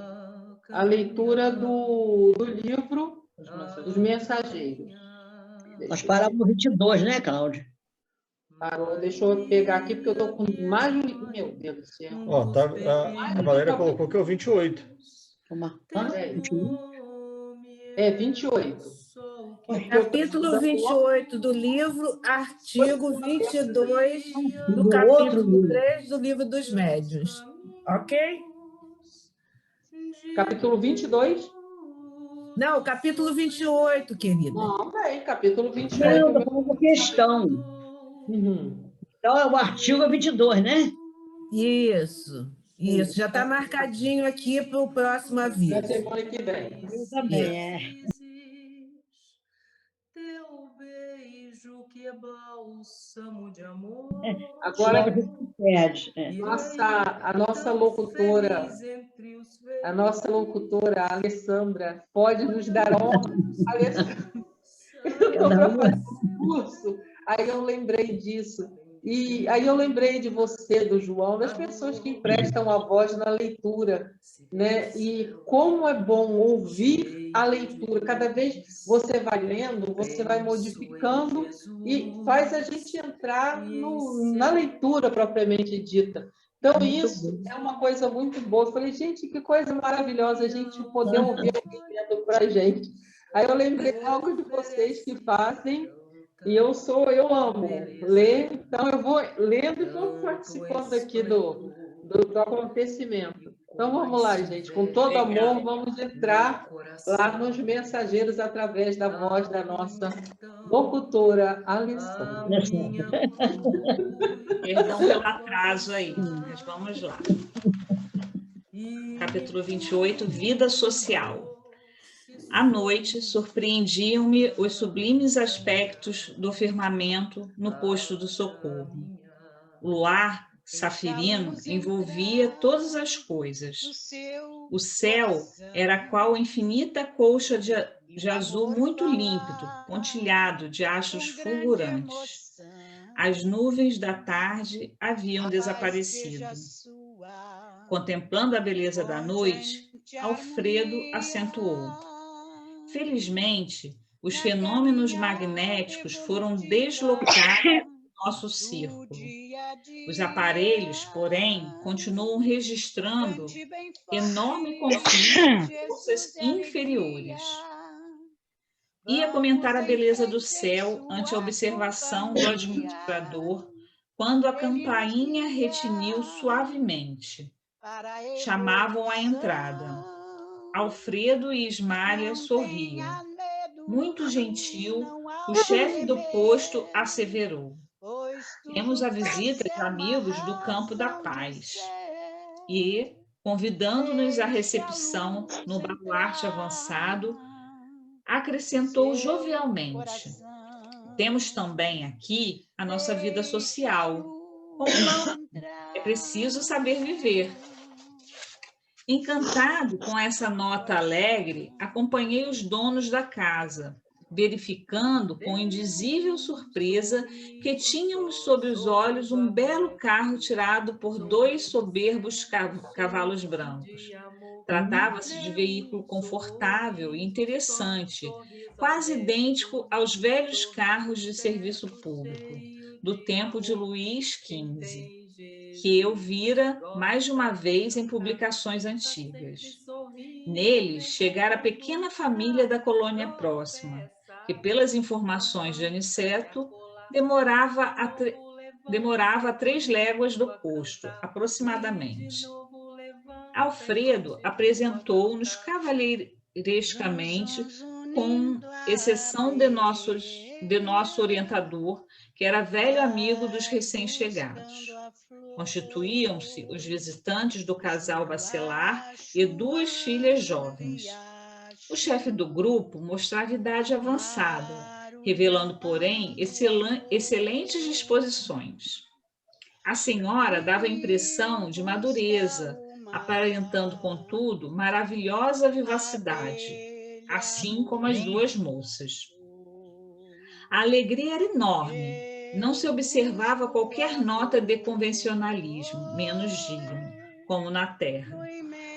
A leitura do livro dos Mensageiros. Nós paramos no 22, né, Cláudia? Parou. Deixa eu pegar aqui, porque eu estou com mais de um... Meu Deus do céu. A Valéria colocou que é o 28. 28. Capítulo 28 do livro, artigo 22 do capítulo 3 do livro dos médiuns. Ok? Capítulo 22? Não, capítulo 28, querida. Não, bem, capítulo 28. Não, eu vou uma questão. Então, é o artigo 22, né? Isso. Já está marcadinho aqui para o próximo aviso. Na semana que vem. Também Agora, a nossa locutora, a Alessandra, pode nos dar honra. Alessandra, eu estou para fazer um curso, aí eu lembrei disso. E aí eu lembrei de você, do João, das pessoas que emprestam a voz na leitura, né? E como é bom ouvir a leitura. Cada vez você vai lendo, você vai modificando e faz a gente entrar na leitura propriamente dita. Então, isso é uma coisa muito boa. Eu falei, gente, que coisa maravilhosa a gente poder ouvir alguém lendo para a gente. Aí eu lembrei algo de vocês que fazem. E eu amo ler, então eu vou lendo e vou participando aqui do acontecimento. Então vamos lá, gente, com todo amor, vamos entrar lá nos Mensageiros através da voz da nossa locutora Alessandra. Perdão pelo atraso aí, mas vamos lá. Capítulo 28, Vida Social. À noite, surpreendiam-me os sublimes aspectos do firmamento no posto do socorro. O luar safirino envolvia todas as coisas. O céu era qual infinita colcha de azul muito límpido, pontilhado de astros fulgurantes. As nuvens da tarde haviam desaparecido. Contemplando a beleza da noite, Alfredo acentuou: felizmente, os fenômenos magnéticos foram deslocados do nosso círculo. Os aparelhos, porém, continuam registrando enorme conflito com forças inferiores. Ia comentar a beleza do céu ante a observação do administrador, quando a campainha retiniu suavemente. Chamavam à entrada. Alfredo e Ismália sorriam. Muito gentil, o chefe do posto asseverou: temos a visita de amigos do Campo da Paz. E, convidando-nos à recepção no baluarte avançado, acrescentou jovialmente: temos também aqui a nossa vida social. Como não? É preciso saber viver. Encantado com essa nota alegre, acompanhei os donos da casa, verificando com indizível surpresa que tínhamos sob os olhos um belo carro tirado por 2 soberbos cavalos brancos. Tratava-se de veículo confortável e interessante, quase idêntico aos velhos carros de serviço público, do tempo de Luís XV, que eu vira mais de uma vez em publicações antigas. Neles chegara a pequena família da colônia próxima, que, pelas informações de Aniceto, demorava a 3 léguas do posto, aproximadamente. Alfredo apresentou-nos cavalheirescamente, com exceção de nosso orientador, que era velho amigo dos recém-chegados. Constituíam-se os visitantes do casal Bacelar e 2 filhas jovens. O chefe do grupo mostrava idade avançada, revelando, porém, excelentes disposições. A senhora dava a impressão de madureza, aparentando, contudo, maravilhosa vivacidade, assim como as 2 moças. A alegria era enorme. Não se observava qualquer nota de convencionalismo, menos digno, como na terra.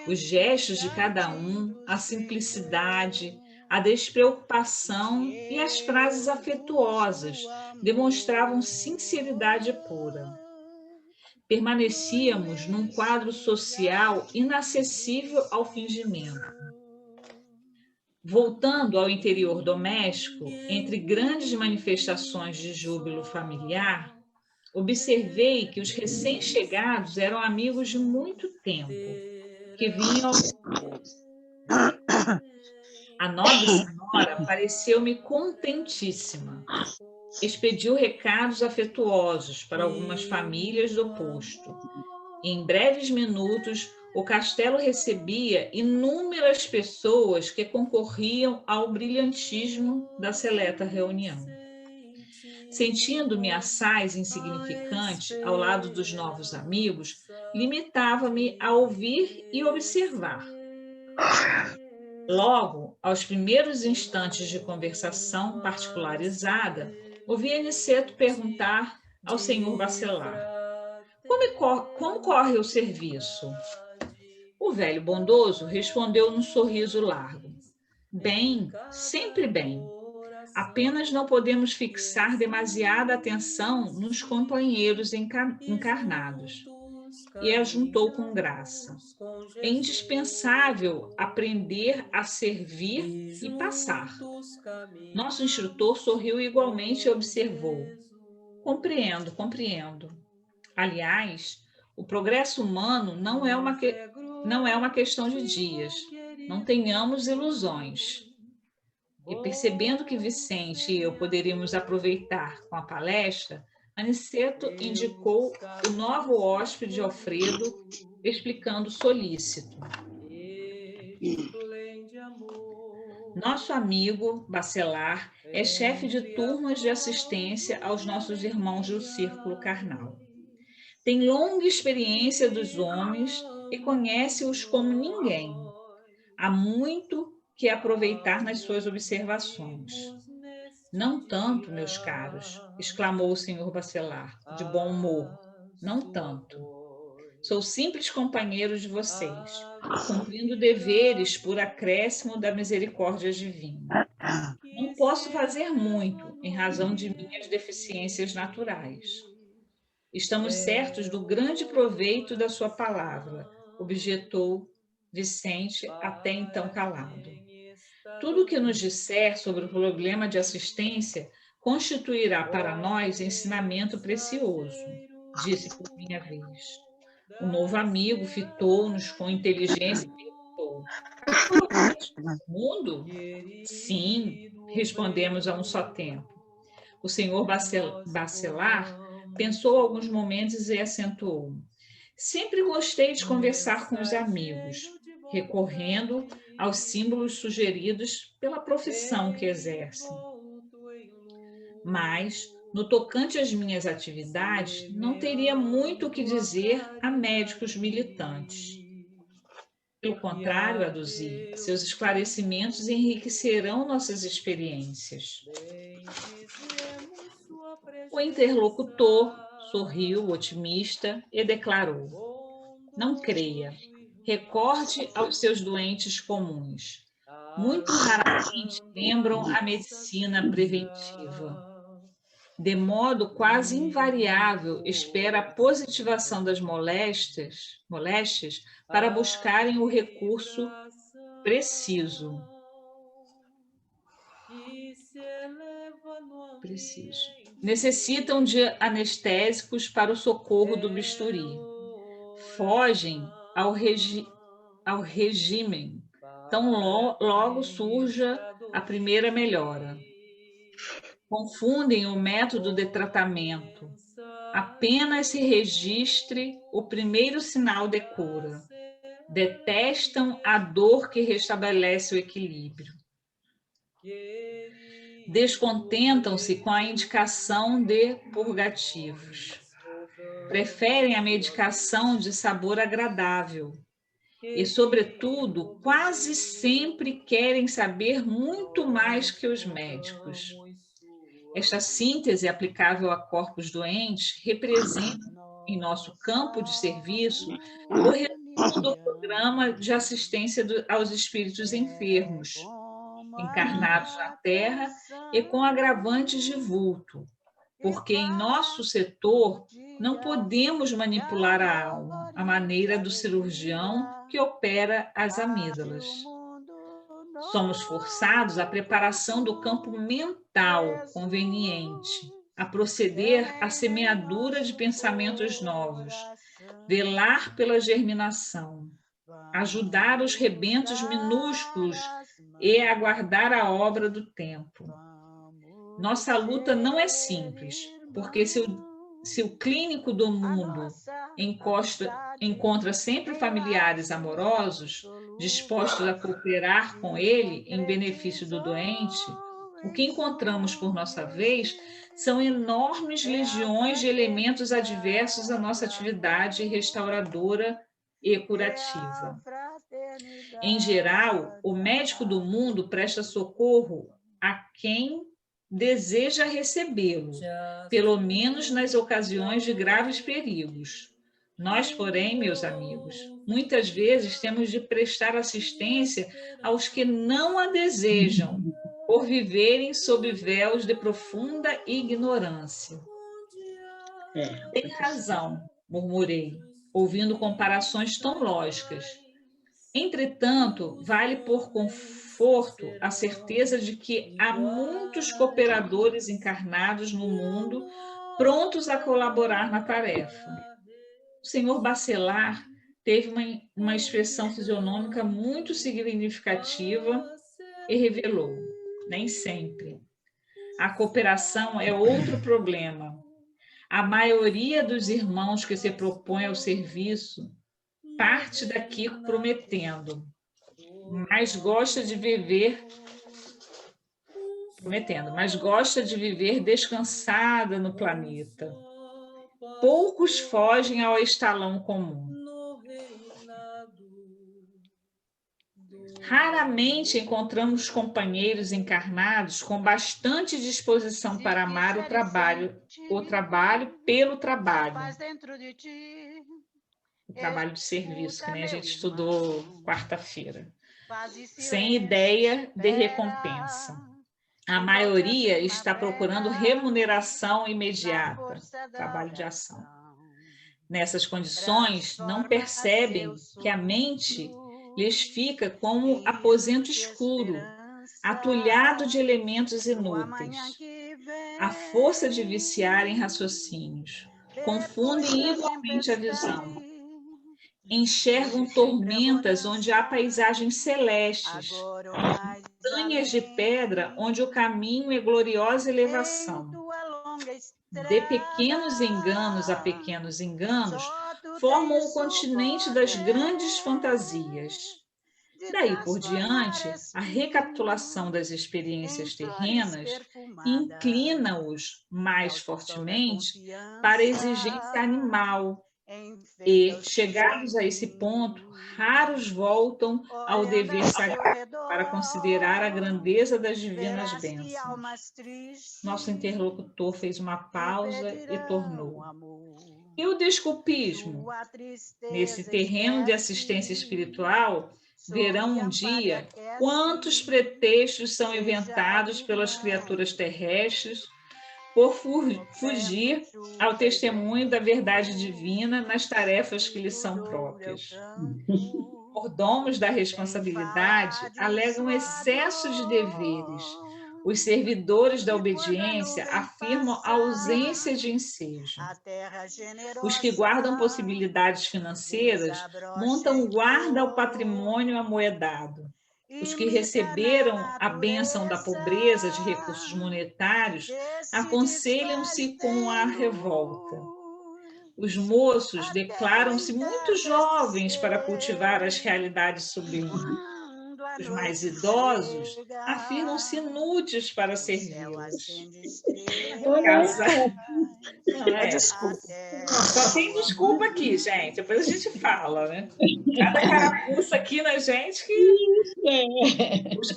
Os gestos de cada um, a simplicidade, a despreocupação e as frases afetuosas demonstravam sinceridade pura. Permanecíamos num quadro social inacessível ao fingimento. Voltando ao interior doméstico, entre grandes manifestações de júbilo familiar, observei que os recém-chegados eram amigos de muito tempo, que vinham ao... A nobre senhora pareceu-me contentíssima. Expediu recados afetuosos para algumas famílias do posto. Em breves minutos, o castelo recebia inúmeras pessoas que concorriam ao brilhantismo da seleta reunião. Sentindo-me assaz insignificante ao lado dos novos amigos, limitava-me a ouvir e observar. Logo, aos primeiros instantes de conversação particularizada, ouvi Aniceto perguntar ao senhor Bacelar: como corre o serviço? O velho bondoso respondeu num sorriso largo: bem, sempre bem. Apenas não podemos fixar demasiada atenção nos companheiros encarnados. E ajuntou com graça: é indispensável aprender a servir e passar. Nosso instrutor sorriu igualmente e observou: compreendo, compreendo. Aliás, o progresso humano não é uma questão de dias. Não tenhamos ilusões. E percebendo que Vicente e eu poderíamos aproveitar com a palestra, Aniceto indicou o novo hóspede Alfredo, explicando solícito: nosso amigo Bacelar é chefe de turmas de assistência aos nossos irmãos do círculo carnal. Tem longa experiência dos homens e conhece-os como ninguém. Há muito que aproveitar nas suas observações. Não tanto, meus caros, exclamou o senhor Bacelar, de bom humor. Não tanto. Sou simples companheiro de vocês, cumprindo deveres por acréscimo da misericórdia divina. Não posso fazer muito, em razão de minhas deficiências naturais. Estamos certos do grande proveito da sua palavra, objetou Vicente, até então calado. Tudo o que nos disser sobre o problema de assistência constituirá para nós ensinamento precioso, disse por minha vez. O novo amigo fitou-nos com inteligência e perguntou: "O mundo?" Sim, respondemos a um só tempo. O senhor Bachelard pensou alguns momentos e acentuou: "Sempre gostei de conversar com os amigos, recorrendo aos símbolos sugeridos pela profissão que exercem. Mas, no tocante às minhas atividades, não teria muito o que dizer a médicos militantes. Pelo contrário, aduzi, seus esclarecimentos enriquecerão nossas experiências." O interlocutor sorriu, otimista, e declarou: "Não creia. Recorde aos seus doentes comuns. Muito raramente lembram a medicina preventiva. De modo quase invariável, espera a positivação das moléstias para buscarem o recurso preciso. Necessitam de anestésicos para o socorro do bisturi. Fogem ao regime, tão logo surja a primeira melhora. Confundem o método de tratamento. Apenas se registre o primeiro sinal de cura. Detestam a dor que restabelece o equilíbrio. Descontentam-se com a indicação de purgativos. Preferem a medicação de sabor agradável. E, sobretudo, quase sempre querem saber muito mais que os médicos. Esta síntese aplicável a corpos doentes representa, em nosso campo de serviço, o resultado do programa de assistência aos espíritos enfermos, encarnados na Terra e com agravantes de vulto, porque em nosso setor não podemos manipular a alma, à maneira do cirurgião que opera as amígdalas. Somos forçados à preparação do campo mental conveniente, a proceder à semeadura de pensamentos novos, velar pela germinação, ajudar os rebentos minúsculos e aguardar a obra do tempo. Nossa luta não é simples, porque se o clínico do mundo encontra sempre familiares amorosos, dispostos a cooperar com ele em benefício do doente, o que encontramos por nossa vez são enormes legiões de elementos adversos à nossa atividade restauradora e curativa. Em geral, o médico do mundo presta socorro a quem deseja recebê-lo, pelo menos nas ocasiões de graves perigos. Nós, porém, meus amigos, muitas vezes temos de prestar assistência aos que não a desejam, por viverem sob véus de profunda ignorância. Tem razão, murmurei, ouvindo comparações tão lógicas. Entretanto, vale por conforto a certeza de que há muitos cooperadores encarnados no mundo prontos a colaborar na tarefa. O senhor Bachelard teve uma expressão fisionômica muito significativa e revelou: nem sempre. A cooperação é outro problema. A maioria dos irmãos que se propõe ao serviço parte daqui prometendo, mas gosta de viver descansada no planeta. Poucos fogem ao estalão comum. Raramente encontramos companheiros encarnados com bastante disposição para amar o trabalho pelo trabalho. O trabalho de serviço, que nem a gente estudou quarta-feira, sem ideia de recompensa. A maioria está procurando remuneração imediata, trabalho de ação. nessas condições, não percebem que a mente lhes fica como aposento escuro, atulhado de elementos inúteis. A força de viciar em raciocínios. Confundem igualmente a visão. Enxergam tormentas onde há paisagens celestes, montanhas de pedra onde o caminho é gloriosa elevação. De pequenos enganos a pequenos enganos, formam o continente das grandes fantasias. Daí por diante, a recapitulação das experiências terrenas inclina-os mais fortemente para a exigência animal, e, chegados a esse ponto, raros voltam ao dever sagrado para considerar a grandeza das divinas bênçãos. Nosso interlocutor fez uma pausa e tornou. E o desculpismo? Nesse terreno de assistência espiritual, verão um dia quantos pretextos são inventados pelas criaturas terrestres por fugir ao testemunho da verdade divina nas tarefas que lhes são próprias. Mordomos da responsabilidade alegam excesso de deveres. Os servidores da obediência afirmam a ausência de ensejo. Os que guardam possibilidades financeiras montam guarda ao patrimônio amoedado. Os que receberam a bênção da pobreza de recursos monetários aconselham-se com a revolta. Os moços declaram-se muito jovens para cultivar as realidades sublimes. Os mais idosos afirmam-se inúteis para servi-los. Só tem desculpa aqui, gente. Depois a gente fala, né? Cada carapuça aqui na gente que... Os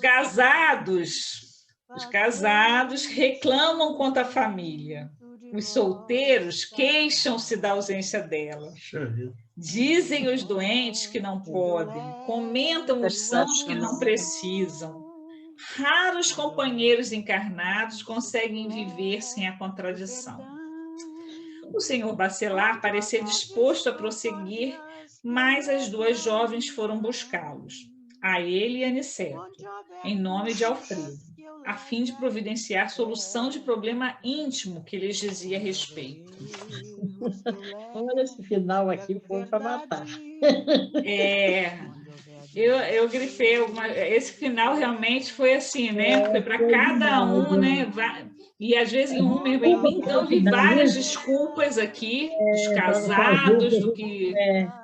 casados reclamam contra a família. Os solteiros queixam-se da ausência dela. Dizem os doentes que não podem, comentam os sãos que não precisam. Raros companheiros encarnados conseguem viver sem a contradição. O senhor Bachelard parecia disposto a prosseguir, mas as duas jovens foram buscá-los, a ele e a Aniceto, em nome de Alfredo, a fim de providenciar solução de problema íntimo que lhes dizia respeito. Olha esse final aqui, foi para matar. Eu grifei esse final realmente foi assim, né? Foi para cada um, né? E às vezes um mesmo em mim, então vi várias desculpas aqui, dos casados, do que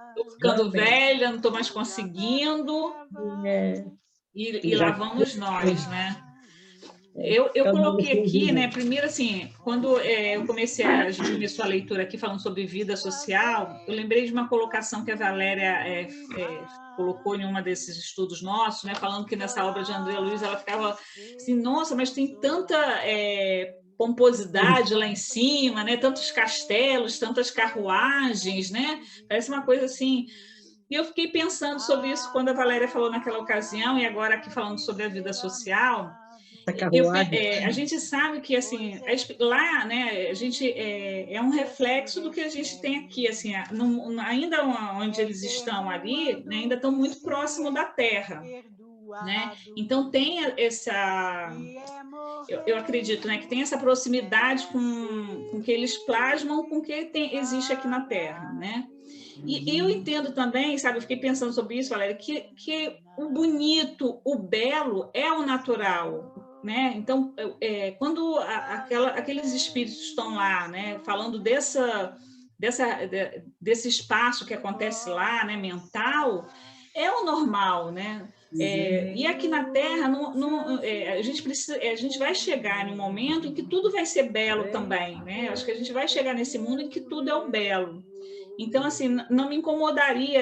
estou ficando velha, não estou mais conseguindo. E lá vamos nós, né? Eu coloquei aqui, né? Primeiro, assim, quando a gente começou a leitura aqui falando sobre vida social, eu lembrei de uma colocação que a Valéria colocou em um desses estudos nossos, né? Falando que nessa obra de André Luiz ela ficava assim, nossa, mas tem tanta pomposidade lá em cima, né? Tantos castelos, tantas carruagens, né? Parece uma coisa assim. E eu fiquei pensando sobre isso quando a Valéria falou naquela ocasião e agora aqui falando sobre a vida social. A gente sabe que assim lá, né, a gente é um reflexo do que a gente tem aqui, assim, ainda onde eles estão ali, né, ainda estão muito próximo da Terra, né? Então tem essa, eu acredito, né, que tem essa proximidade com que eles plasmam com o que existe aqui na Terra, né? E eu entendo também, sabe, eu fiquei pensando sobre isso, Valéria, que o bonito, o belo é o natural, né? Então, quando aqueles espíritos estão lá, né, falando desse espaço que acontece lá, né, mental, é o normal, né? E aqui na Terra, a gente vai chegar em um momento em que tudo vai ser belo também, né? Acho que a gente vai chegar nesse mundo em que tudo é o belo. Então, assim, não me incomodaria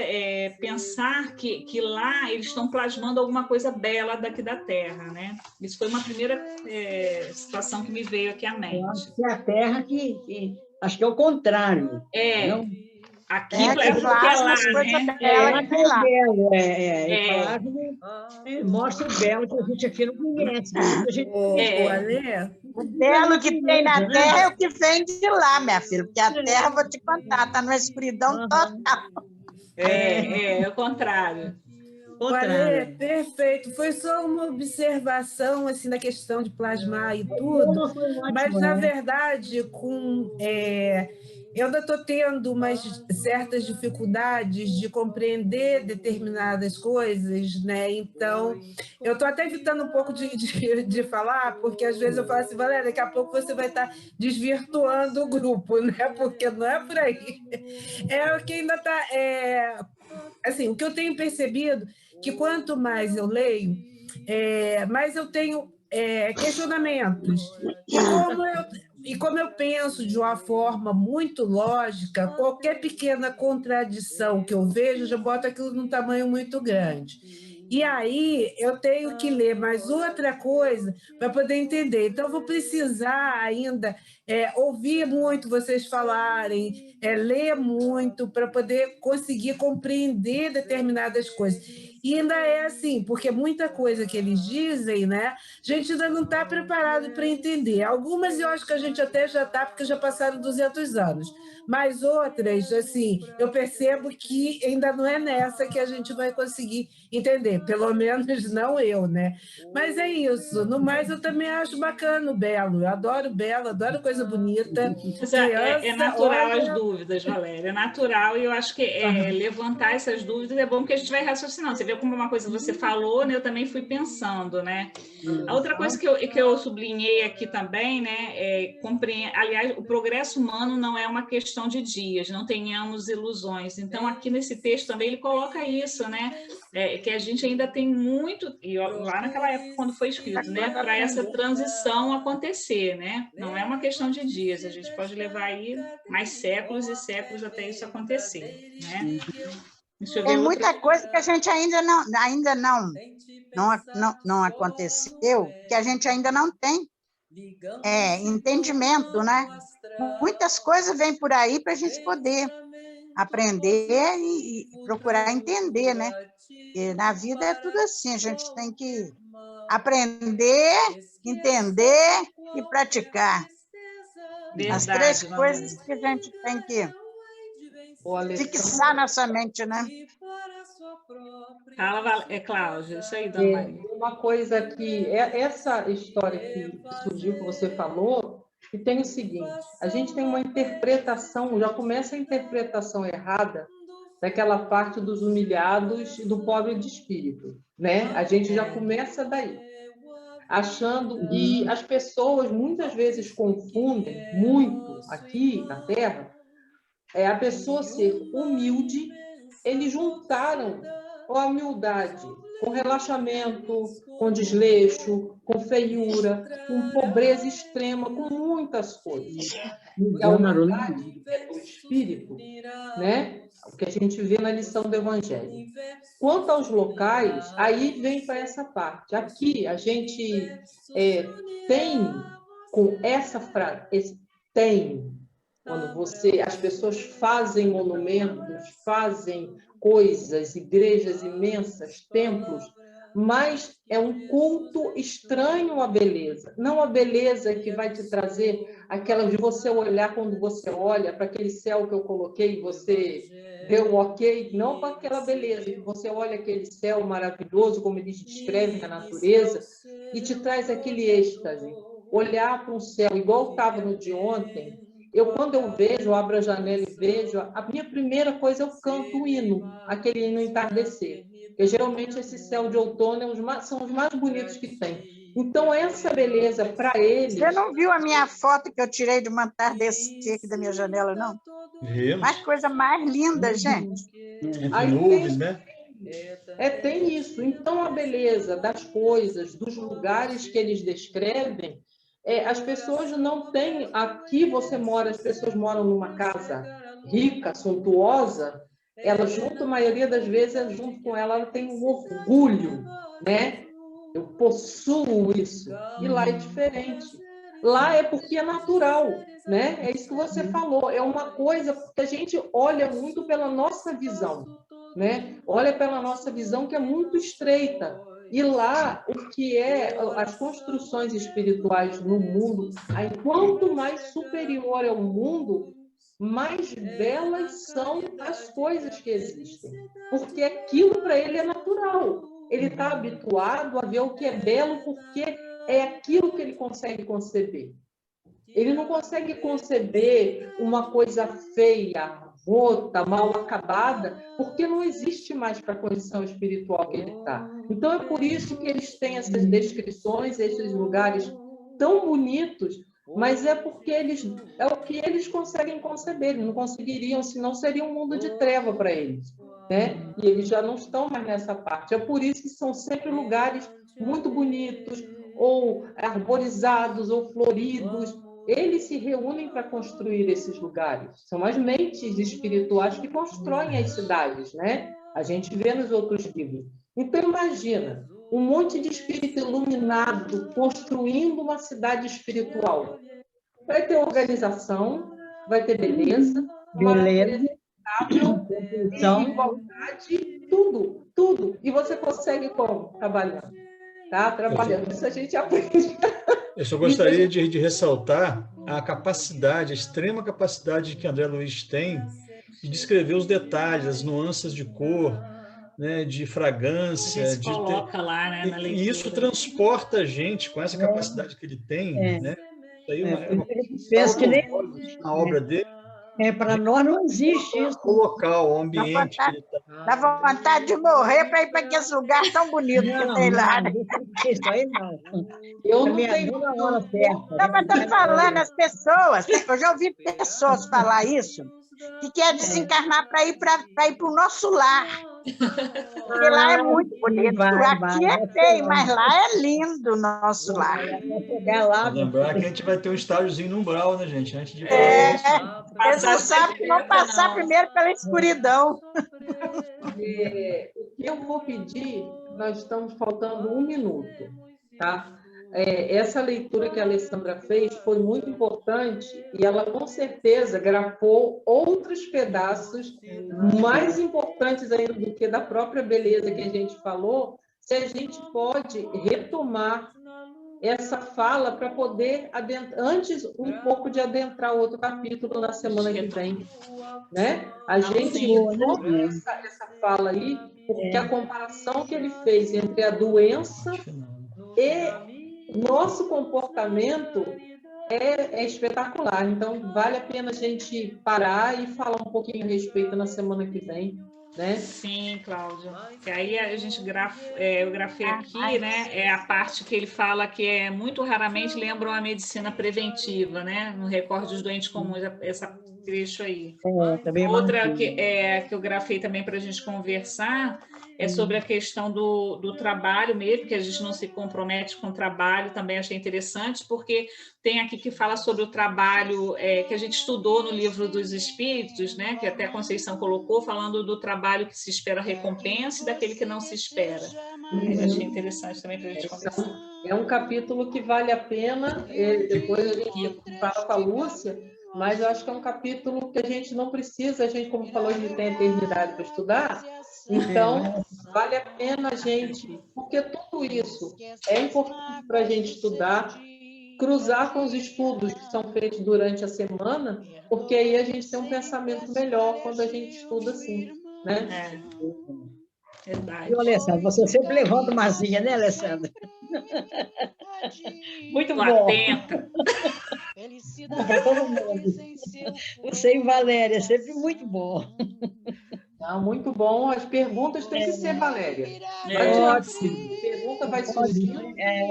pensar que lá eles estão plasmando alguma coisa bela daqui da Terra, né? Isso foi uma primeira situação que me veio aqui à mente. Eu acho que é a Terra que acho que é o contrário. É. Não? Aqui É, é que porque é plasma lá, as coisas né? dela que tem lá. Belo, É. plasma, mostra o belo que a gente aqui não conhece. A gente O Alê, O belo que tem na né? terra é o que vem de lá, minha filha, porque a terra, vou te contar, está numa escuridão total. É o contrário. o Alê, perfeito. Foi só uma observação assim na questão de plasmar e tudo, mas na verdade eu ainda estou tendo umas certas dificuldades de compreender determinadas coisas, né? Então, eu estou até evitando um pouco de falar, porque às vezes eu falo assim, Valéria, daqui a pouco você vai estar desvirtuando o grupo, né? Porque não é por aí. É o que ainda está... assim, o que eu tenho percebido que quanto mais eu leio, mais eu tenho questionamentos. E como eu penso de uma forma muito lógica, qualquer pequena contradição que eu vejo, eu já boto aquilo num tamanho muito grande. E aí eu tenho que ler mais outra coisa para poder entender. Então, eu vou precisar ainda ouvir muito vocês falarem, ler muito para poder conseguir compreender determinadas coisas. E ainda é assim, porque muita coisa que eles dizem, né, a gente ainda não está preparado para entender. Algumas eu acho que a gente até já está, porque já passaram 200 anos. Mas outras, assim, eu percebo que ainda não é nessa que a gente vai conseguir entender, pelo menos não eu, né? Mas é isso. No mais, eu também acho bacana o Belo. Eu adoro Belo, adoro coisa bonita. Mas Criança, é natural olha... as dúvidas, Valéria. É natural, e eu acho que levantar essas dúvidas é bom, porque a gente vai raciocinando. Você vê como uma coisa você falou, né? Eu também fui pensando, né? A outra coisa que eu sublinhei aqui também, né? Aliás, o progresso humano não é uma questão de dias, não tenhamos ilusões. Então, aqui nesse texto também ele coloca isso, né? Que a gente ainda tem muito, e lá naquela época, quando foi escrito, né? Para essa transição acontecer, né? Não é uma questão de dias, a gente pode levar aí mais séculos e séculos até isso acontecer, né? Tem muita coisa que a gente ainda não aconteceu, que a gente ainda não tem entendimento, né? Muitas coisas vêm por aí para a gente poder aprender e procurar entender, né? E na vida é tudo assim, a gente tem que aprender, entender e praticar. Verdade, as três coisas que a gente tem que fixar na nossa mente, né? Fala, Cláudia, isso aí, dona Maria. Uma coisa que essa história que surgiu, que você falou, que tem o seguinte: a gente tem uma interpretação, já começa a interpretação errada daquela parte dos humilhados e do pobre de espírito, né? A gente já começa daí, achando que as pessoas muitas vezes confundem muito aqui na Terra a pessoa ser humilde. Eles juntaram a humildade com relaxamento, com desleixo, com feiura, com pobreza extrema, com muitas coisas. E a humildade é do espírito, né? O que a gente vê na lição do Evangelho. Quanto aos locais, aí vem para essa parte. Aqui a gente tem, com essa frase, tem, quando as pessoas fazem monumentos, fazem coisas, igrejas imensas, templos, mas é um culto estranho à beleza. Não a beleza que vai te trazer aquela de você olhar, quando você olha para aquele céu que eu coloquei, você deu um ok, não para aquela beleza, que você olha aquele céu maravilhoso, como eles descrevem a natureza, e te traz aquele êxtase. Olhar para um céu igual estava no de ontem. Quando eu vejo, eu abro a janela e vejo, a minha primeira coisa, eu canto um hino, aquele hino entardecer. Porque geralmente esse céu de outono são os mais bonitos que tem. Então, essa beleza, para eles... Você não viu a minha foto que eu tirei de um entardecer aqui da minha janela, não? Vemos. Mas coisa mais linda, gente. Entre nuvens, né? Tem isso. Então, a beleza das coisas, dos lugares que eles descrevem, as pessoas não têm... Aqui você mora, as pessoas moram numa casa rica, suntuosa, ela junto, a maioria das vezes, junto com ela tem um orgulho, né? Eu possuo isso. E lá é diferente. Lá é porque é natural. né? É isso que você falou, é uma coisa que a gente olha muito pela nossa visão, né? Olha pela nossa visão que é muito estreita. E lá, o que é as construções espirituais no mundo, aí, quanto mais superior é o mundo, mais belas são as coisas que existem. Porque aquilo para ele é natural. Ele está habituado a ver o que é belo porque é aquilo que ele consegue conceber. Ele não consegue conceber uma coisa feia, rota, mal acabada, porque não existe mais para a condição espiritual que ele está. Então, é por isso que eles têm essas descrições, esses lugares tão bonitos, mas é porque é o que eles conseguem conceber. Eles não conseguiriam, senão seria um mundo de treva para eles, né? E eles já não estão mais nessa parte. É por isso que são sempre lugares muito bonitos, ou arborizados, ou floridos. Eles se reúnem para construir esses lugares. São as mentes espirituais que constroem as cidades, né? A gente vê nos outros livros. Então, imagina, um monte de espírito iluminado construindo uma cidade espiritual. Vai ter organização, vai ter beleza, igualdade, tudo. E você consegue como? Trabalhando. Tá? Trabalhando. Isso a gente aprende. Eu só gostaria de ressaltar a capacidade, a extrema capacidade que André Luiz tem de descrever os detalhes, as nuances de cor, né, de fragrância. Se coloca lá, né, na leitura. E isso transporta a gente com essa capacidade que ele tem, né? Isso aí é uma penso que nem na obra dele. Para nós não existe isso. O local, o ambiente que ele está. Dá vontade de morrer para ir para aqueles lugares tão bonitos que tem lá. Né? Isso aí não. Eu não tenho hora certa. Não, mas estou falando as pessoas. Eu já ouvi pessoas falar isso, que quer desencarnar para ir para o nosso lar. Porque lá é muito bonito. Aqui é feio, mas lá é lindo o nosso lar. Lembrar que a gente vai ter um estágiozinho no umbral, né, gente? Antes de eles não sabem que vão passar primeiro pela escuridão. O que eu vou pedir, nós estamos faltando 1 minuto, tá? Essa leitura que a Alessandra fez foi muito importante e ela, com certeza, grafou outros pedaços mais importantes ainda do que da própria beleza que a gente falou, se a gente pode retomar essa fala para poder, antes um pouco de adentrar outro capítulo na semana que vem. Né? A gente retoma essa fala aí, porque a comparação que ele fez entre a doença e nosso comportamento é espetacular. Então, vale a pena a gente parar e falar um pouquinho a respeito na semana que vem. Né? Sim, Cláudia. E aí a gente eu grafei aqui, né? É a parte que ele fala que muito raramente lembram a medicina preventiva, né? No recorde dos doentes comuns, essa trecho aí. Outra que eu grafei também para a gente conversar é sobre a questão do trabalho mesmo, que a gente não se compromete com o trabalho, também achei interessante, porque tem aqui que fala sobre o trabalho que a gente estudou no livro dos Espíritos, né, que até a Conceição colocou, falando do trabalho que se espera recompensa e daquele que não se espera. Achei interessante também para a gente conversar. É um capítulo que vale a pena, depois a gente fala com a Lúcia, mas eu acho que é um capítulo que a gente não precisa, a gente, como falou, a gente tem eternidade para estudar, então vale a pena a gente, porque tudo isso é importante para a gente estudar, cruzar com os estudos que são feitos durante a semana, porque aí a gente tem um pensamento melhor quando a gente estuda assim, né? Verdade. E, Alessandra, você sempre levanta uma zinha, né, Alessandra? Muito bom. Atenta. Para todo mundo. Você e Valéria, sempre muito bom. Não, muito bom. As perguntas têm que ser, Valéria. Ótimo. A pergunta vai surgir.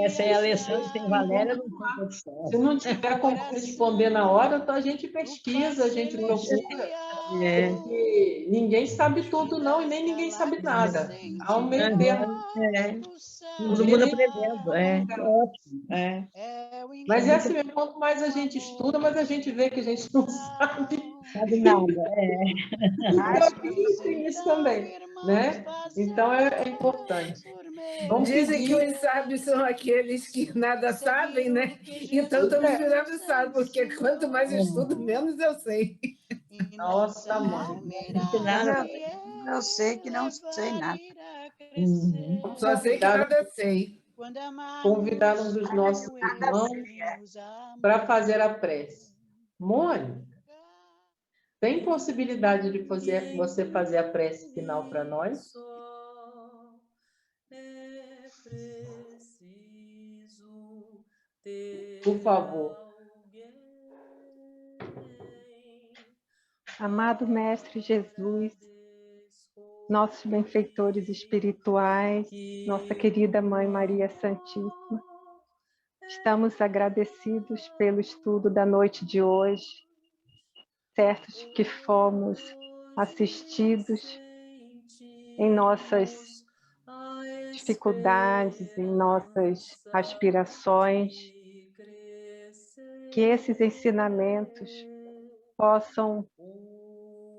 Sem Alessandra, sem Valéria, não tem condição. Se não tiver como responder na hora, então a gente pesquisa, a gente procura. Porque ninguém sabe tudo, não, e nem ninguém sabe nada. Há um meio termo. Todo mundo aprendendo. Ótimo. Mas é assim mesmo, quanto mais a gente estuda, mais a gente vê que a gente não sabe Sabe nada. Então, aqui tem isso também, né? Então, é importante. Vamos Dizem que pedir... os sábios são aqueles que nada sabem, né? Então, estamos virando sábios, porque quanto mais estudo, menos eu sei. Nossa, mãe. Eu sei que não sei nada. Só sei que nada sei. Convidar um dos nossos irmãos para fazer a prece. Mônica, tem possibilidade de você fazer a prece final para nós? Por favor. Amado Mestre Jesus, nossos benfeitores espirituais, nossa querida Mãe Maria Santíssima, estamos agradecidos pelo estudo da noite de hoje, certos de que fomos assistidos em nossas dificuldades, em nossas aspirações, que esses ensinamentos possam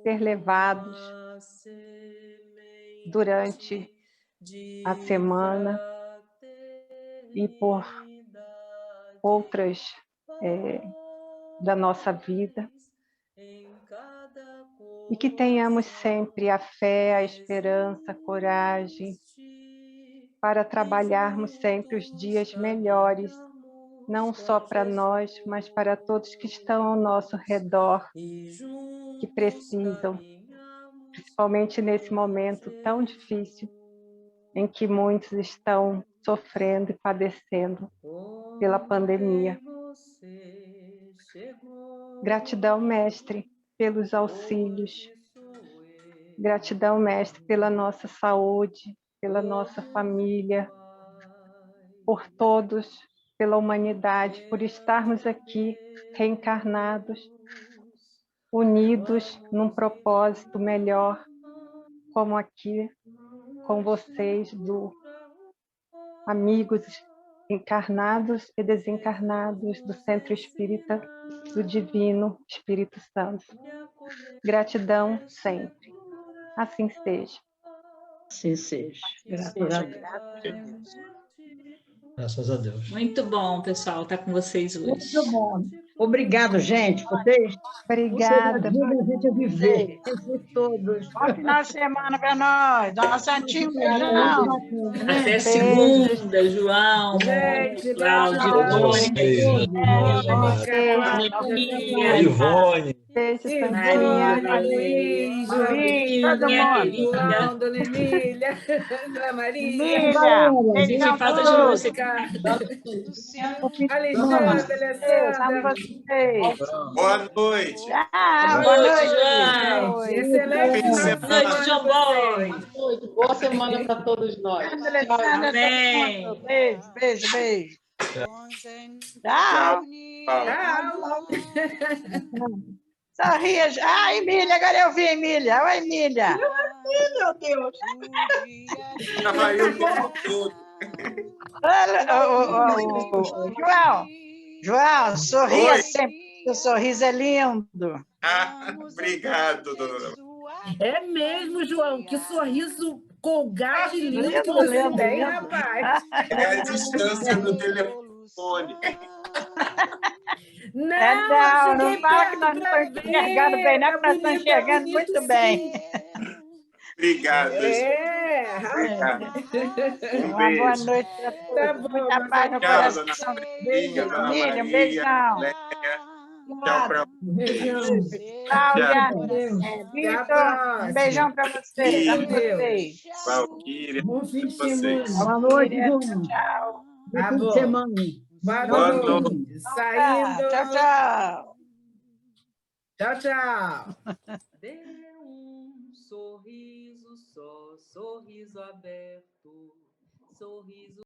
ser levados durante a semana e por outras da nossa vida, e que tenhamos sempre a fé, a esperança, a coragem para trabalharmos sempre os dias melhores, não só para nós, mas para todos que estão ao nosso redor, que precisam, principalmente nesse momento tão difícil, em que muitos estão sofrendo e padecendo pela pandemia. Gratidão, Mestre, pelos auxílios. Gratidão, Mestre, pela nossa saúde, pela nossa família, por todos, pela humanidade, por estarmos aqui reencarnados, unidos num propósito melhor, como aqui com vocês, amigos encarnados e desencarnados do Centro Espírita do Divino Espírito Santo. Gratidão sempre. Assim seja. Assim seja. Graças a Deus. Graças a Deus. Muito bom, pessoal, estar com vocês hoje. Muito bom. Obrigado, gente. Vocês Obrigada. ajudam a gente a viver. Vocês todos. Bom final de semana para nós. Nosso Santinho, beijão. Até segunda, João, Gente, Cláudio, Mônica, Ivone. Beijo, Ivone, Maria, Luiz, Todo mundo. João, Dona Emília, Dona Maria, Emília, Gente, beijão falta para de todos. música. Alexandre, Amo Alessandra. vocês. Boa noite. Boa noite, noite. João. Excelente Fim de final de semana. Noite, João semana Bom. para vocês. Boa semana para todos nós. Alessandra, Amém. todo mundo. Beijo, beijo, beijo. Tchau. Tchau. Sorria. Ah, Emília, agora eu vi a Emília. Oi, Emília. Meu Deus. Tava eu o tempo todo. João, sorria Oi. sempre. Seu sorriso é lindo. Obrigado, dona. É mesmo, João, que sorriso colgado e lindo que Lindo, você lindo, tem, lindo. rapaz. É a distância do telefone. Não, não cheguei fala que perto nós não pra estamos enxergando ver, bem, não, tá porque nós estamos bonito, enxergando bonito, muito bem. Obrigado. Obrigado. Uma boa noite para todos. Tá bom, Muita paz no Tchau, dona coração. Maria, dona Emília, um Maria. beijão. Lélia. Tchau pra Beijão. Cláudia, Até a Vitor, próxima. um beijão para vocês. Amo vocês. Valquíria. Bom fim de Vocês. semana. Boa noite, João. Tchau. Bom Tá fim de bom. semana. Boa Boa noite. Saindo. Tchau, tchau. Tchau, tchau. Dê um sorriso só, sorriso aberto, sorriso